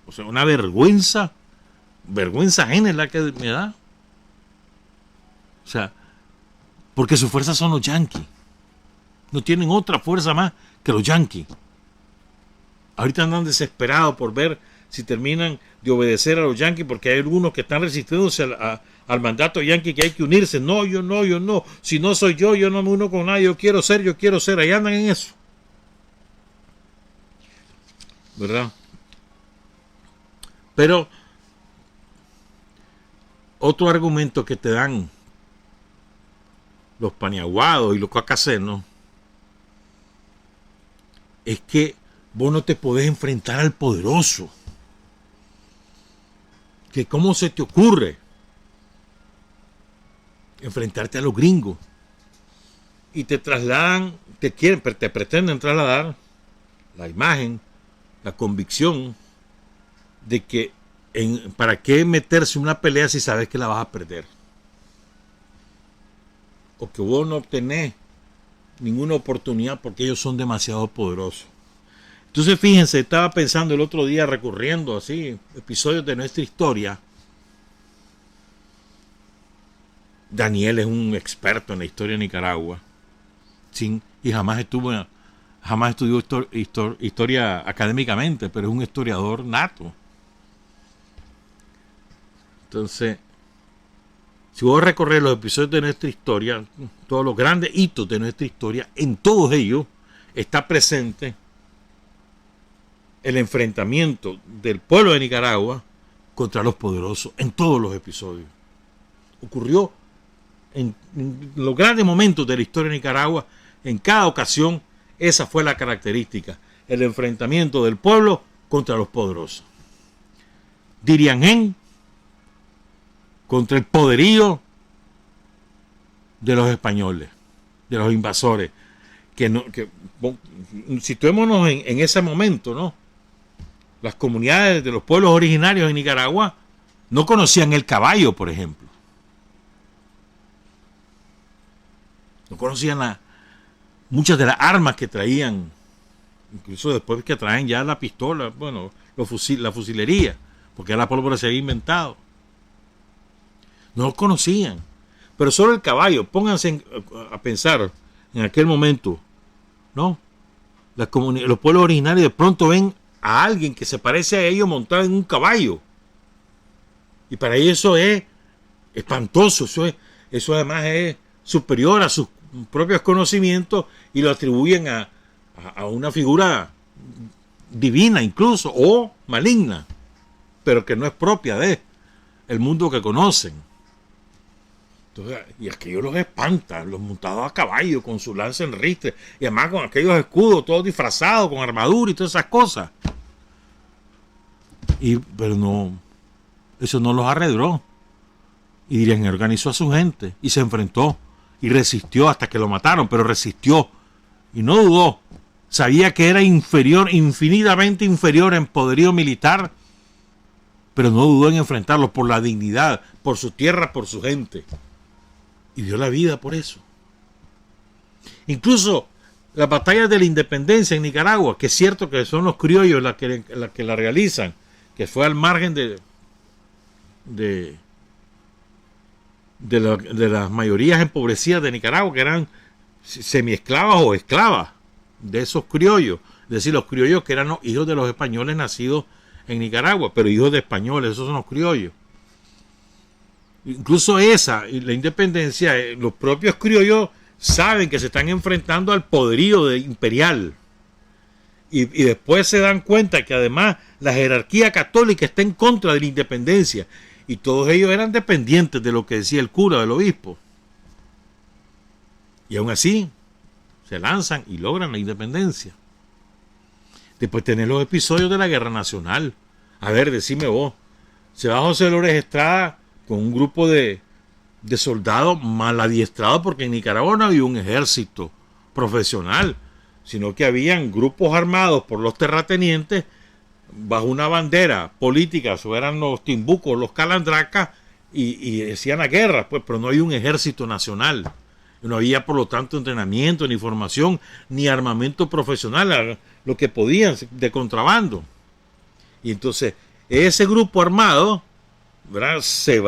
O sea, una vergüenza ajena es la que me da. O sea, porque su fuerza son los yanquis. No tienen otra fuerza más que los yanquis. Ahorita andan desesperados por ver si terminan de obedecer a los yanquis, porque hay algunos que están resistiéndose al mandato yanqui, que hay que unirse. No, yo no. Si no soy yo no me uno con nadie. Yo quiero ser. Ahí andan en eso. ¿Verdad? Pero otro argumento que te dan los paniaguados y los cacasenos es que vos no te podés enfrentar al poderoso. Que cómo se te ocurre enfrentarte a los gringos. Y te trasladan, te pretenden trasladar la imagen, la convicción de que para qué meterse en una pelea si sabes que la vas a perder. O que vos no obtenés ninguna oportunidad porque ellos son demasiado poderosos. Entonces fíjense, estaba pensando el otro día, recurriendo así episodios de nuestra historia. Daniel es un experto en la historia de Nicaragua, y jamás estuvo jamás estudió historia académicamente, pero es un historiador nato. Entonces, si vos recorres los episodios de nuestra historia, todos los grandes hitos de nuestra historia, en todos ellos está presente el enfrentamiento del pueblo de Nicaragua contra los poderosos, en todos los episodios. Ocurrió en los grandes momentos de la historia de Nicaragua, en cada ocasión, esa fue la característica, el enfrentamiento del pueblo contra los poderosos. Diriangén contra el poderío de los españoles, de los invasores. Situémonos en ese momento, ¿no? Las comunidades de los pueblos originarios en Nicaragua no conocían el caballo, por ejemplo. No conocían muchas de las armas que traían, incluso después que traen ya la pistola, bueno, la fusilería, porque ya la pólvora se había inventado. No lo conocían. Pero solo el caballo, pónganse a pensar en aquel momento, ¿no? Los pueblos originarios de pronto ven a alguien que se parece a ellos montado en un caballo. Y para ellos eso es espantoso, eso además es superior a sus propios conocimientos y lo atribuyen a una figura divina incluso, o maligna, pero que no es propia de el mundo que conocen. Entonces, y aquellos los espantan, los montados a caballo con su lanza en ristre, y además con aquellos escudos todos disfrazados, con armadura y todas esas cosas. Pero no, eso no los arredró. Y Diriangén organizó a su gente y se enfrentó y resistió hasta que lo mataron, pero resistió y no dudó. Sabía que era inferior, infinitamente inferior en poderío militar, pero no dudó en enfrentarlo por la dignidad, por su tierra, por su gente. Y dio la vida por eso. Incluso las batallas de la independencia en Nicaragua, que es cierto que son los criollos las que la realizan, que fue al margen de las mayorías empobrecidas de Nicaragua, que eran semiesclavas o esclavas de esos criollos. Es decir, los criollos que eran hijos de los españoles nacidos en Nicaragua, pero hijos de españoles, esos son los criollos. Incluso la independencia, los propios criollos saben que se están enfrentando al poderío imperial. Y después se dan cuenta que además la jerarquía católica está en contra de la independencia. Y todos ellos eran dependientes de lo que decía el cura, del obispo. Y aún así, se lanzan y logran la independencia. Después tenés los episodios de la Guerra Nacional. A ver, decime vos. Se va José Lores Estrada con un grupo de soldados mal adiestrados, porque en Nicaragua no había un ejército profesional, sino que habían grupos armados por los terratenientes bajo una bandera política, eso eran los timbucos, los calandracas, y decían la guerra, pues, pero no había un ejército nacional. No había, por lo tanto, entrenamiento, ni formación, ni armamento profesional, lo que podían de contrabando. Y entonces, ese grupo armado, ¿verdad?, se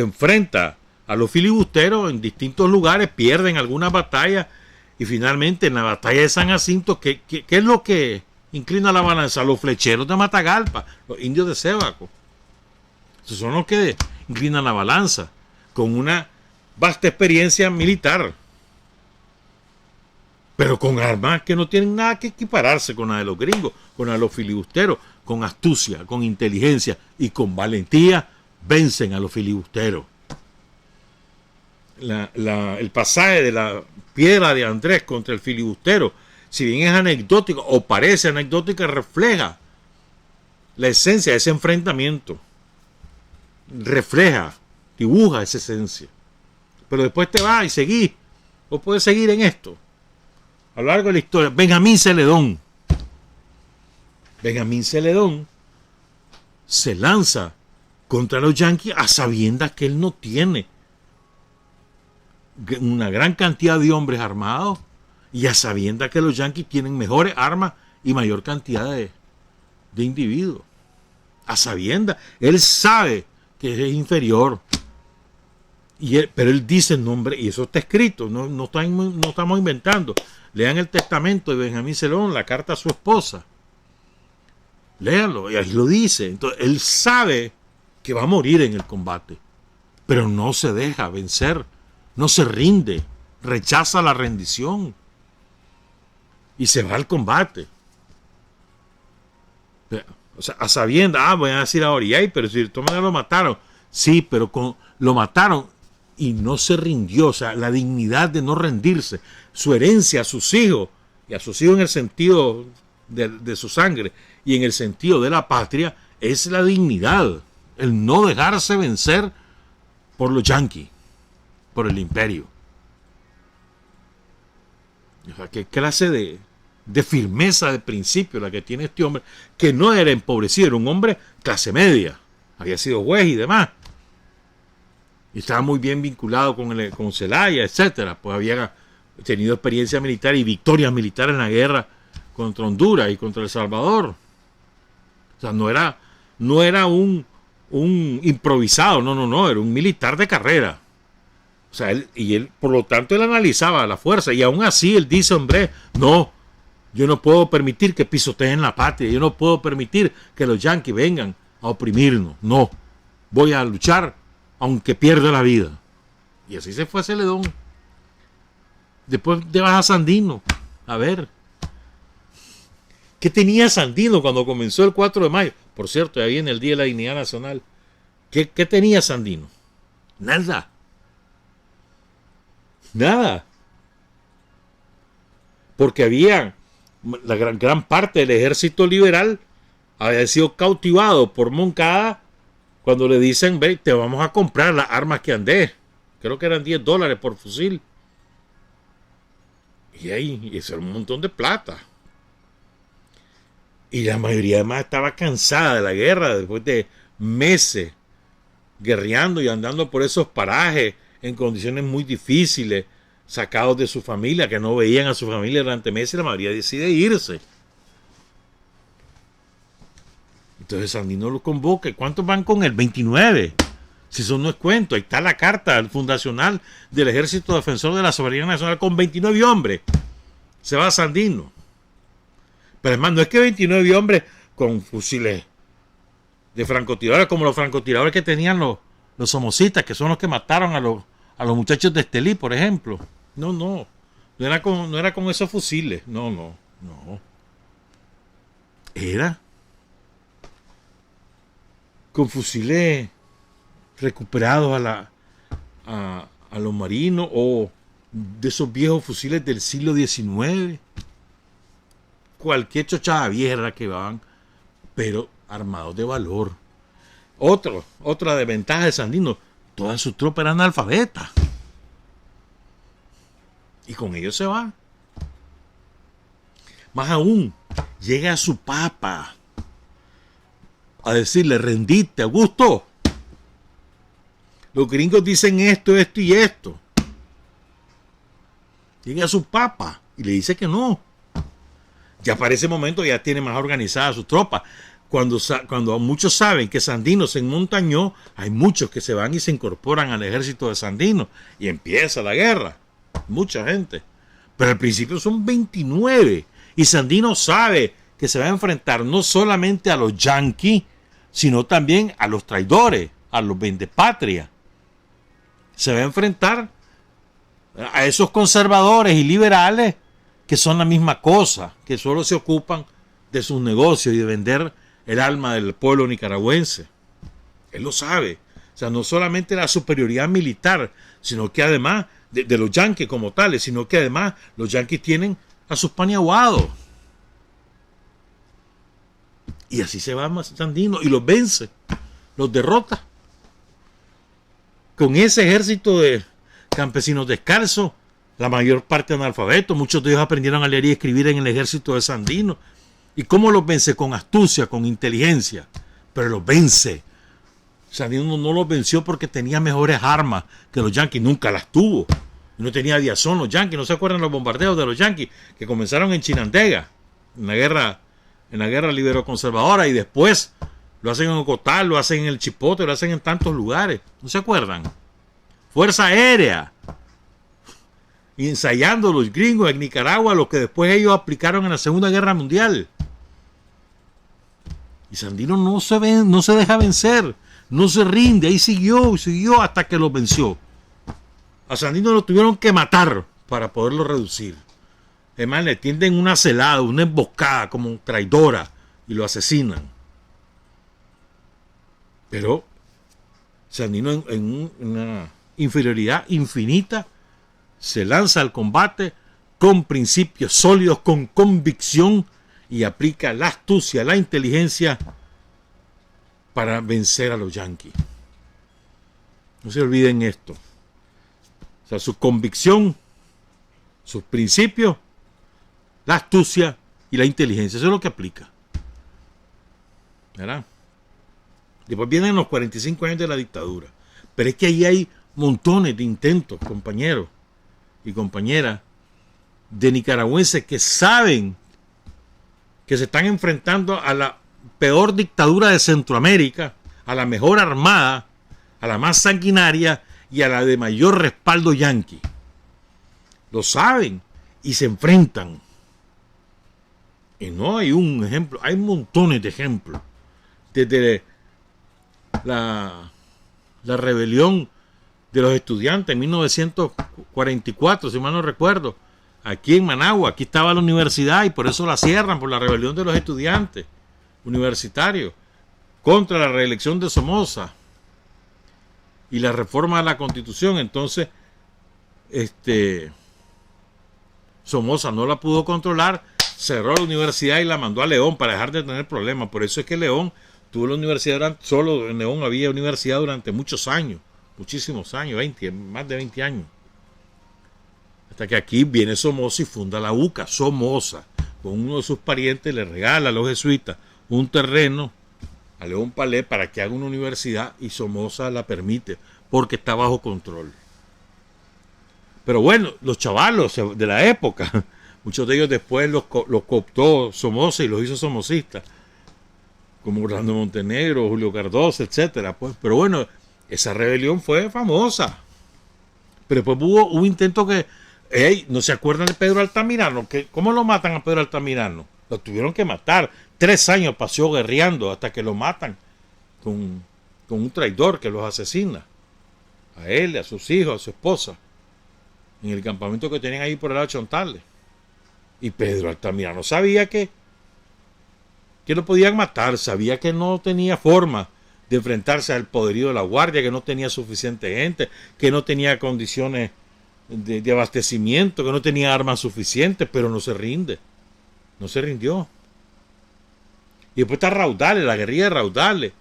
enfrenta a los filibusteros en distintos lugares, pierden algunas batallas, y finalmente en la batalla de San Jacinto, ¿qué es lo que inclina la balanza? Los flecheros de Matagalpa, los indios de Sébaco. Esos son los que inclinan la balanza, con una vasta experiencia militar, pero con armas que no tienen nada que equipararse con la de los gringos, con la de los filibusteros. Con astucia, con inteligencia y con valentía vencen a los filibusteros. El pasaje de la piedra de Andrés contra el filibustero, si bien es anecdótico o parece anecdótica, refleja la esencia de ese enfrentamiento. Refleja, dibuja esa esencia. Pero después te vas y seguís. Vos podés seguir en esto a lo largo de la historia. Benjamín Celedón se lanza contra los yanquis a sabiendas que él no tiene una gran cantidad de hombres armados, y a sabiendas que los yanquis tienen mejores armas y mayor cantidad de individuos. A sabiendas, él sabe que es inferior, Pero él dice el nombre, y eso está escrito, no estamos inventando. Lean el testamento de Benjamín Celón, la carta a su esposa. Léanlo, y ahí lo dice. Entonces, él sabe que va a morir en el combate, pero no se deja vencer, no se rinde, rechaza la rendición y se va al combate. O sea, a sabiendas, voy a decir ahora, pero si de todas maneras lo mataron. Sí, pero lo mataron y no se rindió. O sea, la dignidad de no rendirse, su herencia a sus hijos, y a sus hijos en el sentido de su sangre y en el sentido de la patria, es la dignidad, el no dejarse vencer por los yanquis, por el imperio. O sea, qué clase de firmeza de principio la que tiene este hombre, que no era empobrecido, era un hombre clase media, había sido juez y demás, y estaba muy bien vinculado con Zelaya, etcétera. Pues había tenido experiencia militar y victorias militares en la guerra contra Honduras y contra El Salvador. O sea, no era un improvisado, no, era un militar de carrera. O sea, él, por lo tanto, él analizaba la fuerza, y aún así él dice, hombre, no, yo no puedo permitir que pisoteen la patria, yo no puedo permitir que los yanquis vengan a oprimirnos, no, voy a luchar aunque pierda la vida. Y así se fue a Celedón. Después te vas a Sandino, a ver. ¿Qué tenía Sandino cuando comenzó el 4 de mayo? Por cierto, ya viene el Día de la Dignidad Nacional. ¿Qué tenía Sandino? Nada. Nada. Porque había la gran parte del ejército liberal había sido cautivado por Moncada cuando le dicen, ve, te vamos a comprar las armas que andés. Creo que eran $10 por fusil. Y ahí, eso era un montón de plata. Y la mayoría además estaba cansada de la guerra, después de meses guerreando y andando por esos parajes en condiciones muy difíciles, sacados de su familia, que no veían a su familia durante meses, y la mayoría decide irse. Entonces Sandino lo convoca. ¿Cuántos van con él? 29. Si eso no es cuento, ahí está la carta fundacional del Ejército Defensor de la Soberanía Nacional con 29 hombres. Se va a Sandino. Pero además no es que 29 hombres con fusiles de francotiradores como los francotiradores que tenían los somocitas, que son los que mataron a los muchachos de Estelí, por ejemplo. No era con esos fusiles. No. Era con fusiles recuperados a los marinos, o de esos viejos fusiles del siglo XIX. Cualquier chochada vieja que van, pero armados de valor. Otra desventaja de Sandino, toda su tropa era analfabeta. Y con ellos se va. Más aún, llega a su papa a decirle, rendite, Augusto. Los gringos dicen esto y esto. Llega a su papa y le dice que no. Ya para ese momento ya tiene más organizada su tropa. Cuando muchos saben que Sandino se enmontañó, hay muchos que se van y se incorporan al ejército de Sandino y empieza la guerra. Mucha gente. Pero al principio son 29. Y Sandino sabe que se va a enfrentar no solamente a los yanquis, sino también a los traidores, a los vendepatria. Se va a enfrentar a esos conservadores y liberales que son la misma cosa, que solo se ocupan de sus negocios y de vender el alma del pueblo nicaragüense. Él lo sabe. O sea, no solamente la superioridad militar, sino que además de los yanquis como tales, sino que además los yanquis tienen a sus paniaguados. Y así se va Sandino y los vence, los derrota. Con ese ejército de campesinos descalzos, la mayor parte analfabetos, muchos de ellos aprendieron a leer y escribir en el ejército de Sandino. ¿Y cómo los vence? Con astucia, con inteligencia, pero los vence. Sandino no los venció porque tenía mejores armas que los yanquis, nunca las tuvo. No tenía aviación los yanquis, ¿no se acuerdan los bombardeos de los yanquis que comenzaron en Chinandega, en la guerra libero-conservadora, y después lo hacen en Ocotal, lo hacen en el Chipote, lo hacen en tantos lugares? ¿No se acuerdan? Fuerza Aérea, y ensayando los gringos en Nicaragua lo que después ellos aplicaron en la Segunda Guerra Mundial. Y Sandino no se deja vencer, no se rinde, ahí siguió hasta que lo venció. A Sandino lo tuvieron que matar para poderlo reducir. Además le tienden una celada, una emboscada como traidora y lo asesinan. Pero Sandino en una inferioridad infinita se lanza al combate con principios sólidos, con convicción, y aplica la astucia, la inteligencia para vencer a los yanquis. No se olviden esto. O sea, su convicción, sus principios, la astucia y la inteligencia, eso es lo que aplica. ¿Verdad? Después vienen los 45 años de la dictadura. Pero es que ahí hay montones de intentos, compañeros y compañeras, de nicaragüenses que saben que se están enfrentando a la peor dictadura de Centroamérica, a la mejor armada, a la más sanguinaria y a la de mayor respaldo yanqui. Lo saben y se enfrentan. Y no hay un ejemplo, hay montones de ejemplos. Desde la rebelión de los estudiantes en 1944, si mal no recuerdo, aquí en Managua, aquí estaba la universidad y por eso la cierran, por la rebelión de los estudiantes universitarios contra la reelección de Somoza y la reforma de la Constitución. Entonces, Somoza no la pudo controlar, cerró la universidad y la mandó a León para dejar de tener problemas. Por eso es que León tuvo la universidad, solo en León había universidad durante muchos años, muchísimos años, más de 20 años. Hasta que aquí viene Somoza y funda la UCA. Somoza, con uno de sus parientes, le regala a los jesuitas un terreno a León Palé para que haga una universidad y Somoza la permite porque está bajo control. Pero bueno, los chavalos de la época, muchos de ellos después los cooptó Somoza y los hizo somocistas, como Orlando Montenegro, Julio Cardoso, etcétera. Pues, pero bueno, esa rebelión fue famosa. Pero después hubo un intento que, ¿no se acuerdan de Pedro Altamirano? ¿Cómo lo matan a Pedro Altamirano? Lo tuvieron que matar. 3 años pasó guerreando hasta que lo matan con un traidor que los asesina. A él, a sus hijos, a su esposa. En el campamento que tenían ahí por el lado de Chontales. Y Pedro Altamirano sabía que lo podían matar. Sabía que no tenía forma de enfrentarse al poderío de la guardia, que no tenía suficiente gente, que no tenía condiciones de abastecimiento, que no tenía armas suficientes, pero no se rinde. No se rindió. Y después está Raudales, la guerrilla de Raudales,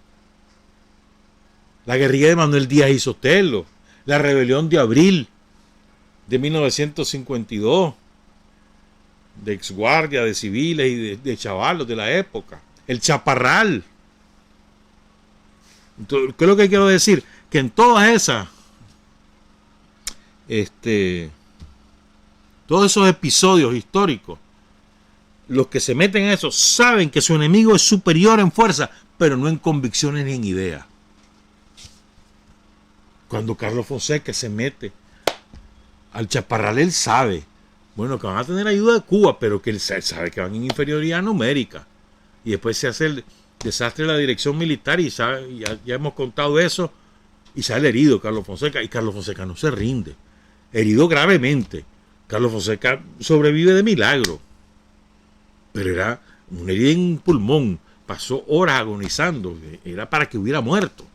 la guerrilla de Manuel Díaz y Sotelo, la rebelión de abril de 1952, de exguardia, de civiles y de chavalos de la época, el Chaparral. Entonces, ¿qué es lo que quiero decir? Que en todas esas todos esos episodios históricos, los que se meten en eso saben que su enemigo es superior en fuerza, pero no en convicciones ni en ideas. Cuando Carlos Fonseca se mete al Chaparral, él sabe, bueno, que van a tener ayuda de Cuba, pero que él sabe que van en inferioridad numérica. Y después se hace el desastre de la dirección militar y sabe, ya hemos contado eso, y sale herido Carlos Fonseca, y Carlos Fonseca no se rinde, herido gravemente. Carlos Fonseca sobrevive de milagro, pero era una herida en un pulmón, pasó horas agonizando, era para que hubiera muerto,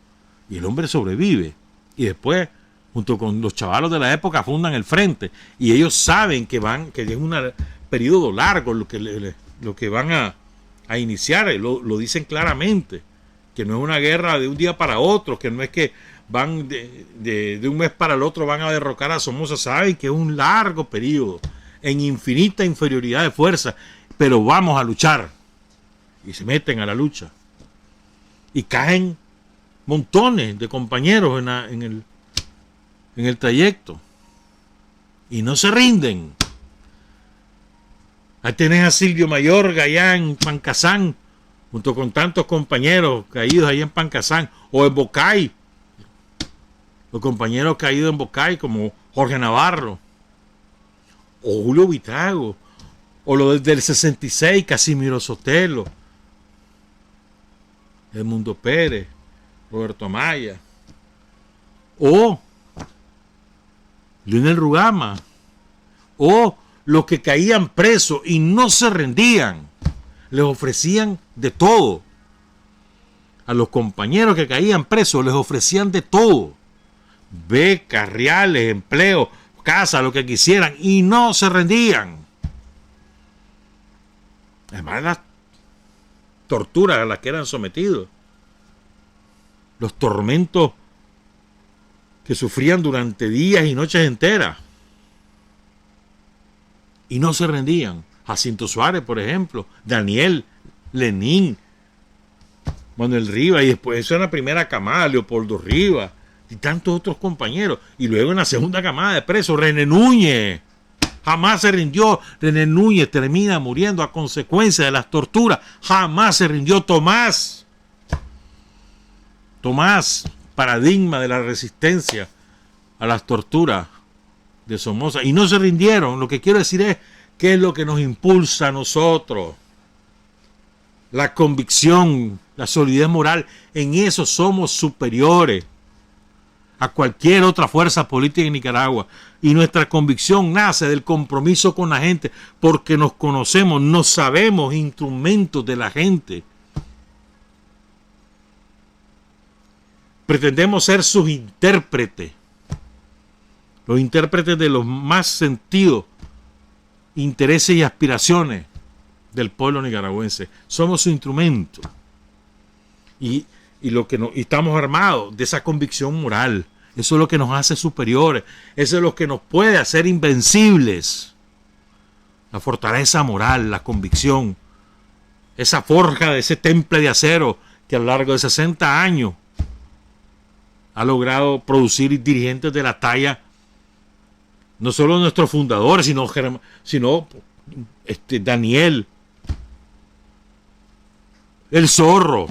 y el hombre sobrevive, y después, junto con los chavalos de la época, fundan el frente, y ellos saben que es un periodo largo lo que van a iniciar, lo dicen claramente, que no es una guerra de un día para otro, que no es que van de un mes para el otro van a derrocar a Somoza, saben que es un largo periodo, en infinita inferioridad de fuerza, pero vamos a luchar, y se meten a la lucha, y caen montones de compañeros en el trayecto, y no se rinden. Ahí tenés a Silvio Mayorga allá en Pancasán, junto con tantos compañeros caídos allá en Pancasán, o en Bocay, los compañeros caídos en Bocay como Jorge Navarro o Julio Buitrago, o los desde el 66, Casimiro Sotelo, Edmundo Pérez, Roberto Amaya, o Lionel Rugama, o los que caían presos y no se rendían, les ofrecían de todo. A los compañeros que caían presos les ofrecían de todo, becas, reales, empleo, casa, lo que quisieran, y no se rendían. Además, las torturas a las que eran sometidos, los tormentos que sufrían durante días y noches enteras, y no se rendían. Jacinto Suárez, por ejemplo, Daniel, Lenín, Manuel Rivas, y después eso en la primera camada, Leopoldo Rivas, y tantos otros compañeros. Y luego en la segunda camada de presos, René Núñez, jamás se rindió. René Núñez termina muriendo a consecuencia de las torturas. Jamás se rindió. Tomás, paradigma de la resistencia a las torturas de Somoza. Y no se rindieron. Lo que quiero decir es, ¿qué es lo que nos impulsa a nosotros? La convicción, la solidez moral. En eso somos superiores a cualquier otra fuerza política en Nicaragua. Y nuestra convicción nace del compromiso con la gente, porque nos conocemos, nos sabemos instrumentos de la gente. Pretendemos ser sus intérpretes, los intérpretes de los más sentidos, intereses y aspiraciones del pueblo nicaragüense. Somos su instrumento. Y estamos armados de esa convicción moral. Eso es lo que nos hace superiores. Eso es lo que nos puede hacer invencibles. La fortaleza moral, la convicción. Esa forja de ese temple de acero que a lo largo de 60 años ha logrado producir dirigentes de la talla, no solo nuestros fundadores, sino Daniel, el Zorro,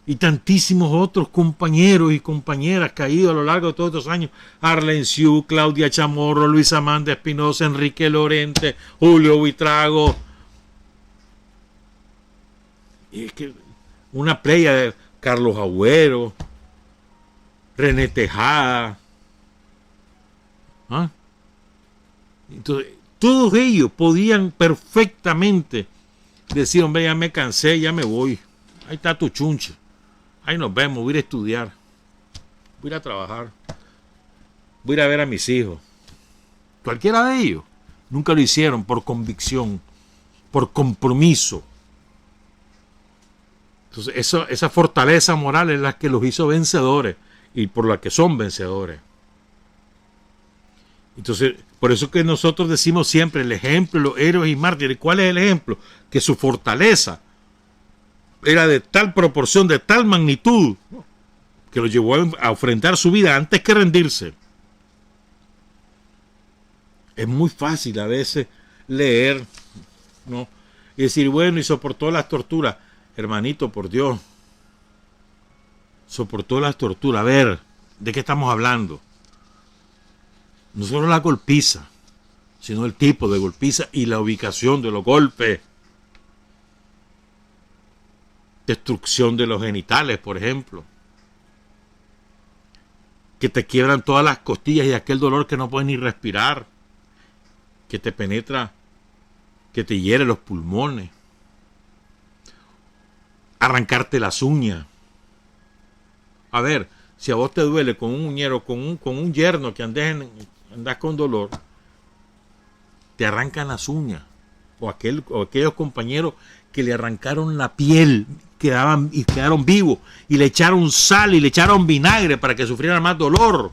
y tantísimos otros compañeros y compañeras caídos a lo largo de todos estos años. Arlen Siu, Claudia Chamorro, Luis Amanda Espinosa, Enrique Lorente, Julio Buitrago. Y es que una playa de Carlos Agüero, René Tejada. ¿Ah? Entonces, todos ellos podían perfectamente decir, hombre, ya me cansé, ya me voy. Ahí está tu chunche. Ahí nos vemos, voy a ir a estudiar, voy a ir a trabajar, voy a ir a ver a mis hijos. Cualquiera de ellos. Nunca lo hicieron por convicción, por compromiso. Entonces, esa fortaleza moral es la que los hizo vencedores y por la que son vencedores. Entonces, por eso que nosotros decimos siempre el ejemplo, los héroes y mártires. ¿Cuál es el ejemplo? Que su fortaleza era de tal proporción, de tal magnitud, que lo llevó a enfrentar su vida antes que rendirse. Es muy fácil a veces leer, ¿no? Y decir, bueno, y soportó las torturas. Hermanito, por Dios, soportó las torturas. A ver, ¿de qué estamos hablando? No solo la golpiza, sino el tipo de golpiza y la ubicación de los golpes. Destrucción de los genitales, por ejemplo. Que te quiebran todas las costillas y aquel dolor que no puedes ni respirar. Que te penetra, que te hiere los pulmones. Arrancarte las uñas. A ver, si a vos te duele con un uñero, con un yerno que andas con dolor, te arrancan las uñas. O aquellos compañeros que le arrancaron la piel, quedaron vivos, y le echaron sal y le echaron vinagre para que sufrieran más dolor.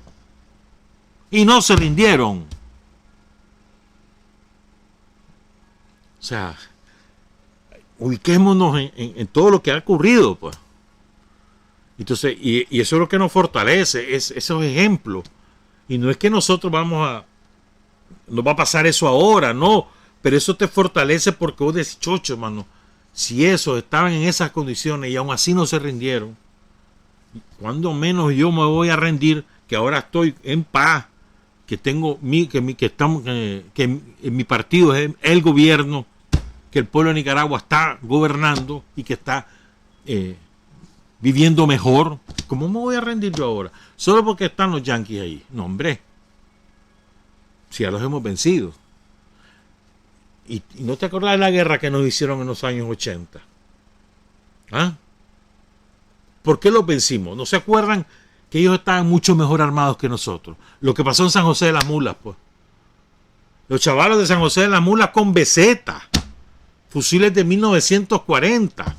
Y no se rindieron. O sea, ubiquémonos en todo lo que ha ocurrido, pues. Entonces, y eso es lo que nos fortalece, esos ejemplos. Y no es que nosotros nos va a pasar eso ahora, no. Pero eso te fortalece porque vos decís, chocho, hermano, si esos estaban en esas condiciones y aún así no se rindieron, Cuando menos yo me voy a rendir, que ahora estoy en paz, que tengo que mi partido es el gobierno, que el pueblo de Nicaragua está gobernando y que está viviendo mejor. ¿Cómo me voy a rendir yo ahora? Solo porque están los yanquis ahí. No, hombre. Si ya los hemos vencido. ¿Y no te acuerdas de la guerra que nos hicieron en los años 80? ¿Ah? ¿Por qué los vencimos? ¿No se acuerdan que ellos estaban mucho mejor armados que nosotros? Lo que pasó en San José de las Mulas, pues. Los chavalos de San José de las Mulas con besetas, fusiles de 1940,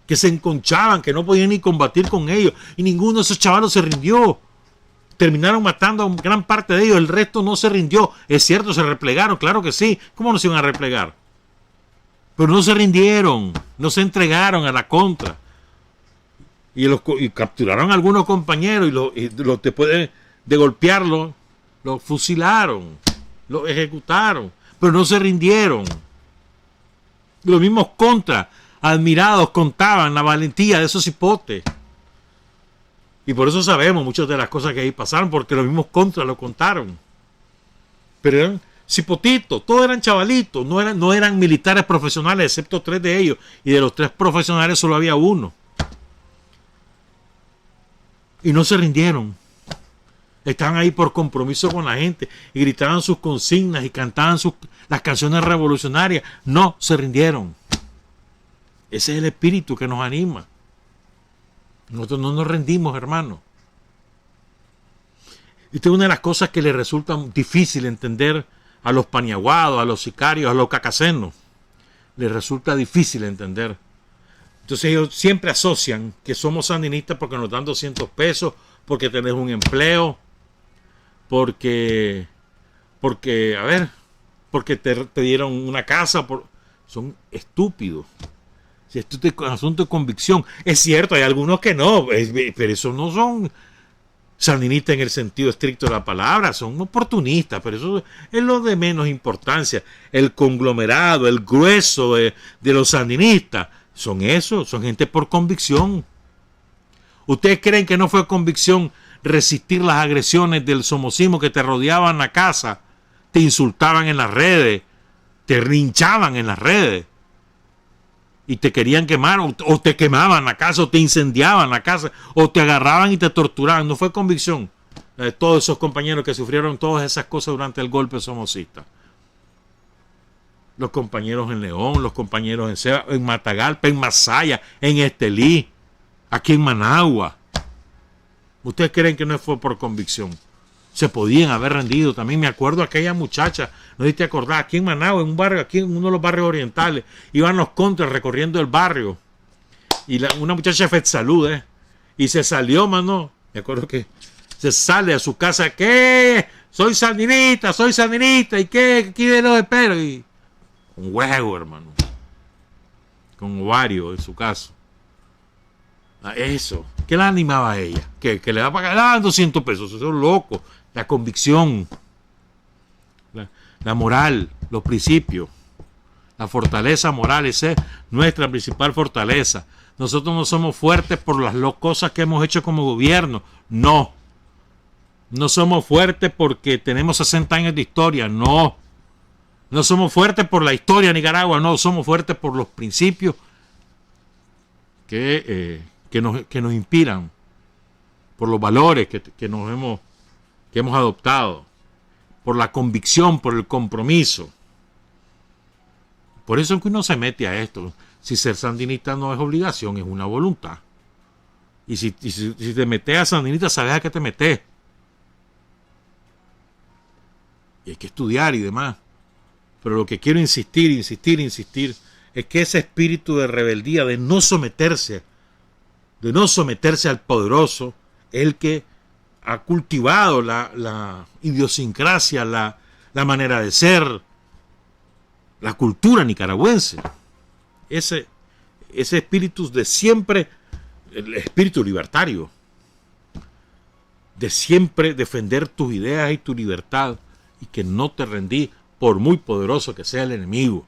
que se enconchaban, que no podían ni combatir con ellos, y ninguno de esos chavalos se rindió. Terminaron matando a gran parte de ellos, el resto no se rindió. Es cierto, se replegaron, claro que sí. ¿Cómo no se iban a replegar? Pero no se rindieron, no se entregaron a la contra. Y capturaron a algunos compañeros y después de golpearlos, los fusilaron, los ejecutaron, pero no se rindieron. Los mismos contras, admirados, contaban la valentía de esos hipotes. Y por eso sabemos muchas de las cosas que ahí pasaron, porque los mismos contras lo contaron. Pero eran cipotitos, todos eran chavalitos, no eran militares profesionales, excepto 3 de ellos. Y de los 3 profesionales solo había uno. Y no se rindieron. Estaban ahí por compromiso con la gente y gritaban sus consignas y cantaban las canciones revolucionarias. No se rindieron. Ese es el espíritu que nos anima. Nosotros no nos rendimos, hermano. Y esta es una de las cosas que le resulta difícil entender a los paniaguados, a los sicarios, a los cacacenos. Les resulta difícil entender. Entonces ellos siempre asocian que somos sandinistas porque nos dan 200 pesos, porque tenés un empleo, porque te dieron una casa. Son estúpidos. Si esto es un asunto de convicción. Es cierto, hay algunos que no, pero esos no son sandinistas en el sentido estricto de la palabra, son oportunistas, pero eso es lo de menos importancia. El conglomerado, el grueso de los sandinistas, son gente por convicción. ¿Ustedes creen que no fue convicción resistir las agresiones del somocismo que te rodeaban la casa, te insultaban en las redes, te linchaban en las redes y te querían quemar, o te quemaban la casa, o te incendiaban la casa, o te agarraban y te torturaban? ¿No fue convicción de todos esos compañeros que sufrieron todas esas cosas durante el golpe somocista? Los compañeros en León, los compañeros en Ceiba, en Matagalpa, en Masaya, en Estelí, aquí en Managua. ¿Ustedes creen que no fue por convicción? Se podían haber rendido. También me acuerdo aquella muchacha, no sé si te acordás, aquí en Managua, en un barrio, aquí en uno de los barrios orientales, iban los contras recorriendo el barrio. Y una muchacha fue salud, y se salió, mano. Me acuerdo que se sale a su casa, ¿qué? Soy sandinista, ¿y qué? Aquí de los espero. Y con huevo, hermano. Con ovario, en su caso. Eso. ¿Qué la animaba a ella? Que le va a pagar 200 pesos. Eso es loco. La convicción. La moral. Los principios. La fortaleza moral. Esa es nuestra principal fortaleza. Nosotros no somos fuertes por las cosas que hemos hecho como gobierno. No. No somos fuertes porque tenemos 60 años de historia. No. No somos fuertes por la historia de Nicaragua. No. Somos fuertes por los principios que nos inspiran, por los valores que hemos adoptado, por la convicción, por el compromiso. Por eso es que uno se mete a esto. Si ser sandinista no es obligación, es una voluntad. Y si te metes a sandinista, sabes a qué te metes. Y hay que estudiar y demás. Pero lo que quiero insistir, es que ese espíritu de rebeldía, de no someterse al poderoso, el que ha cultivado la idiosincrasia, la manera de ser, la cultura nicaragüense. Ese espíritu de siempre, el espíritu libertario, de siempre defender tus ideas y tu libertad, y que no te rendí por muy poderoso que sea el enemigo.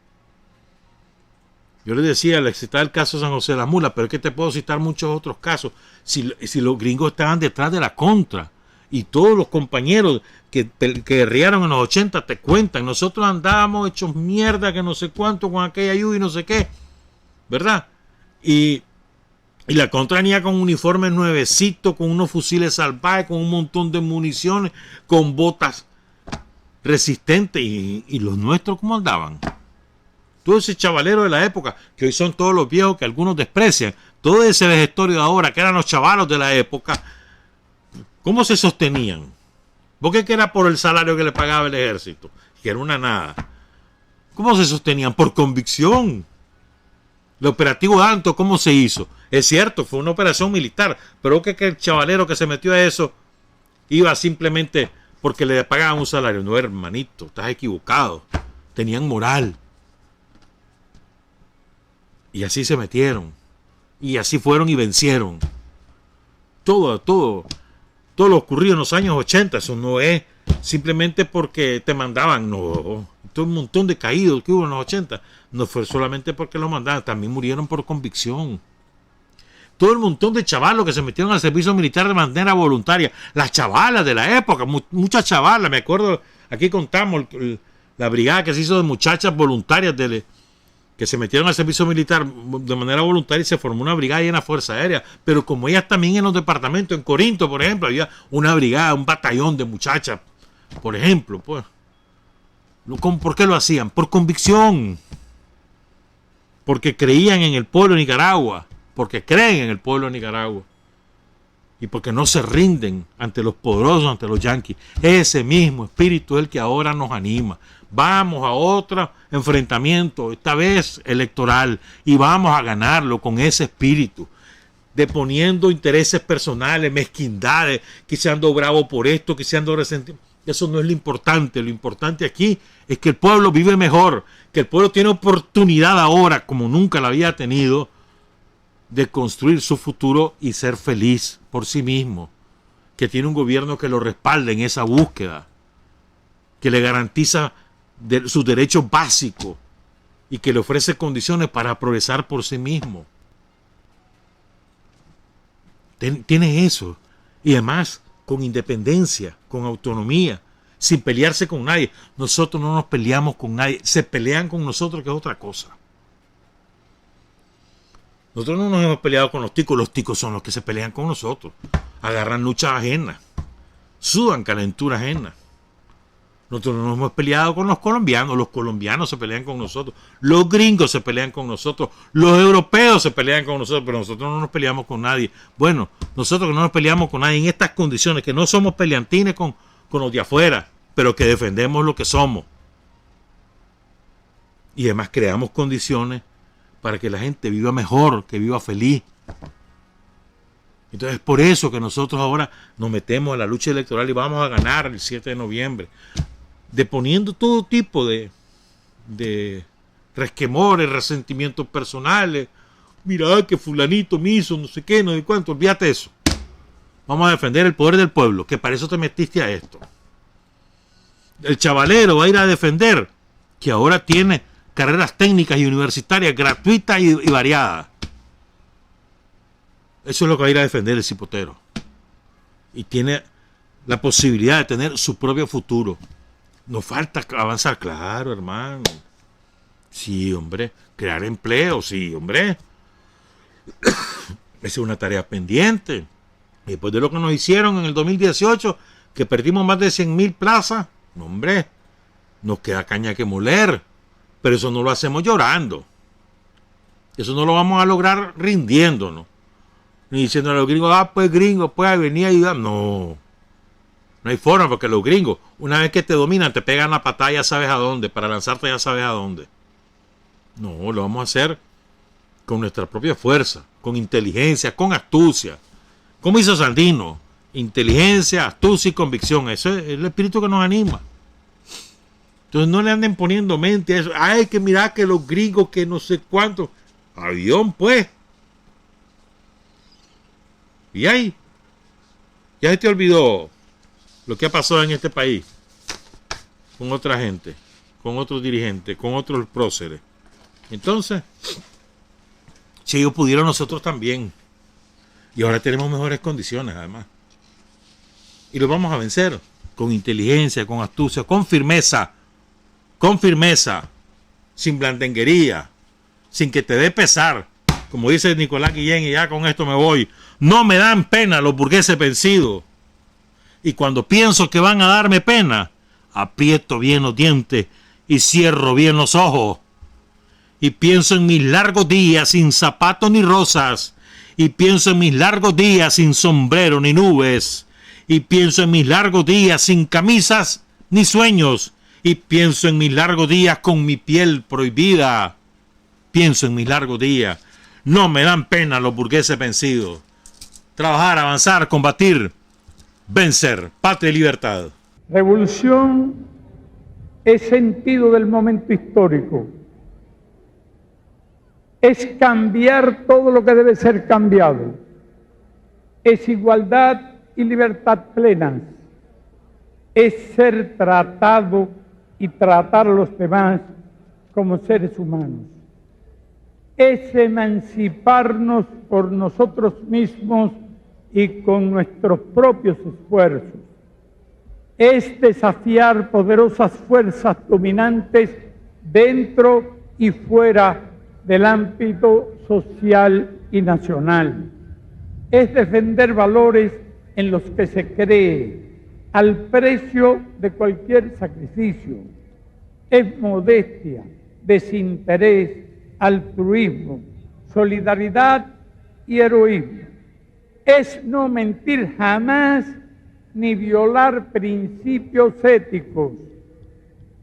Yo les decía, les citaba el caso de San José de las Mulas, pero es que te puedo citar muchos otros casos. Si los gringos estaban detrás de la contra, y todos los compañeros que guerrearon en los 80 te cuentan, nosotros andábamos hechos mierda, que no sé cuánto, con aquella ayuda y no sé qué, ¿verdad? Y la contra venía con uniformes nuevecitos, con unos fusiles salvajes, con un montón de municiones, con botas resistentes. ¿Y los nuestros cómo andaban? Todo ese chavalero de la época, que hoy son todos los viejos que algunos desprecian, todo ese vejestorio de ahora, que eran los chavalos de la época, ¿cómo se sostenían? Porque que era por el salario que le pagaba el ejército, que era una nada. ¿Cómo se sostenían? Por convicción. El operativo Danto, ¿cómo se hizo? Es cierto, fue una operación militar, pero que el chavalero que se metió a eso iba simplemente porque le pagaban un salario. No, hermanito, estás equivocado. Tenían moral. Y así se metieron. Y así fueron y vencieron. Todo lo ocurrido en los años 80, eso no es simplemente porque te mandaban, no. Todo un montón de caídos que hubo en los 80, no fue solamente porque los mandaban, también murieron por convicción. Todo el montón de chavalos que se metieron al servicio militar de manera voluntaria, las chavalas de la época, muchas chavalas, me acuerdo, aquí contamos la brigada que se hizo de muchachas voluntarias que se metieron al servicio militar de manera voluntaria y se formó una brigada ahí en la Fuerza Aérea. Pero como ellas también en los departamentos, en Corinto, por ejemplo, había una brigada, un batallón de muchachas, por ejemplo, pues. ¿Por qué lo hacían? Por convicción. Porque creían en el pueblo de Nicaragua. Porque creen en el pueblo de Nicaragua. Y porque no se rinden ante los poderosos, ante los yanquis. Ese mismo espíritu es el que ahora nos anima. Vamos a otro enfrentamiento, esta vez electoral, y vamos a ganarlo con ese espíritu, deponiendo intereses personales, mezquindades, que se ando bravo por esto, que se ando resentido. Eso no es lo importante aquí es que el pueblo vive mejor, que el pueblo tiene oportunidad ahora, como nunca la había tenido, de construir su futuro y ser feliz por sí mismo, que tiene un gobierno que lo respalde en esa búsqueda, que le garantiza sus derechos básicos y que le ofrece condiciones para progresar por sí mismo. Tienes eso. Y además, con independencia, con autonomía, sin pelearse con nadie. Nosotros no nos peleamos con nadie. Se pelean con nosotros, que es otra cosa. Nosotros no nos hemos peleado con los ticos son los que se pelean con nosotros. Agarran luchas ajenas. Sudan calentura ajena. Nosotros no nos hemos peleado con los colombianos se pelean con nosotros, los gringos se pelean con nosotros, los europeos se pelean con nosotros, pero nosotros no nos peleamos con nadie. Bueno, nosotros que no nos peleamos con nadie en estas condiciones, que no somos peleantines con los de afuera, pero que defendemos lo que somos. Y además creamos condiciones para que la gente viva mejor, que viva feliz. Entonces es por eso que nosotros ahora nos metemos a la lucha electoral y vamos a ganar el 7 de noviembre. Deponiendo todo tipo de resquemores, resentimientos personales. Mira que fulanito me hizo, no sé qué, no sé cuánto. Olvídate eso. Vamos a defender el poder del pueblo, que para eso te metiste a esto. El chavalero va a ir a defender que ahora tiene carreras técnicas y universitarias gratuitas y variadas. Eso es lo que va a ir a defender el cipotero. Y tiene la posibilidad de tener su propio futuro. Nos falta avanzar, claro, hermano. Sí, hombre. Crear empleo, sí, hombre. Esa es una tarea pendiente. Después de lo que nos hicieron en el 2018, que perdimos más de 100,000 plazas, no, hombre, nos queda caña que moler. Pero eso no lo hacemos llorando. Eso no lo vamos a lograr rindiéndonos. Ni diciendo a los gringos, pues gringos, pues venir a ayudar. No. No hay forma, porque los gringos, una vez que te dominan, te pegan la patada, ya sabes a dónde. Para lanzarte ya sabes a dónde. No, lo vamos a hacer con nuestra propia fuerza, con inteligencia, con astucia. Como hizo Sandino, inteligencia, astucia y convicción. Eso es el espíritu que nos anima. Entonces no le anden poniendo mente a eso. Ay, que mira que los gringos, que no sé cuánto. Avión, pues. Y ahí, ya se te olvidó lo que ha pasado en este país con otra gente, con otros dirigentes, con otros próceres. Entonces, Si ellos pudieron, nosotros también. Y ahora tenemos mejores condiciones, además. Y los vamos a vencer con inteligencia, con astucia, con firmeza, sin blandenguería, sin que te dé pesar. Como dice Nicolás Guillén, y ya con esto me voy. No me dan pena los burgueses vencidos. Y cuando pienso que van a darme pena, aprieto bien los dientes y cierro bien los ojos. Y pienso en mis largos días sin zapatos ni rosas. Y pienso en mis largos días sin sombrero ni nubes. Y pienso en mis largos días sin camisas ni sueños. Y pienso en mis largos días con mi piel prohibida. Pienso en mis largos días. No me dan pena los burgueses vencidos. Trabajar, avanzar, combatir, vencer, patria y libertad. Revolución es sentido del momento histórico. Es cambiar todo lo que debe ser cambiado. Es igualdad y libertad plenas. Es ser tratado y tratar a los demás como seres humanos. Es emanciparnos por nosotros mismos y con nuestros propios esfuerzos. Es desafiar poderosas fuerzas dominantes dentro y fuera del ámbito social y nacional. Es defender valores en los que se cree, al precio de cualquier sacrificio. Es modestia, desinterés, altruismo, solidaridad y heroísmo. Es no mentir jamás ni violar principios éticos.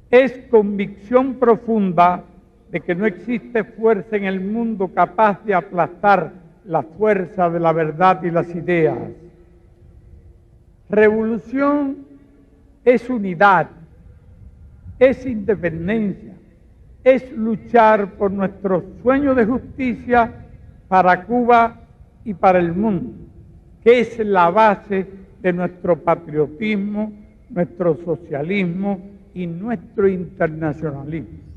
Es convicción profunda de que no existe fuerza en el mundo capaz de aplastar la fuerza de la verdad y las ideas. Revolución es unidad, es independencia, es luchar por nuestro sueño de justicia para Cuba y para el mundo, que es la base de nuestro patriotismo, nuestro socialismo y nuestro internacionalismo.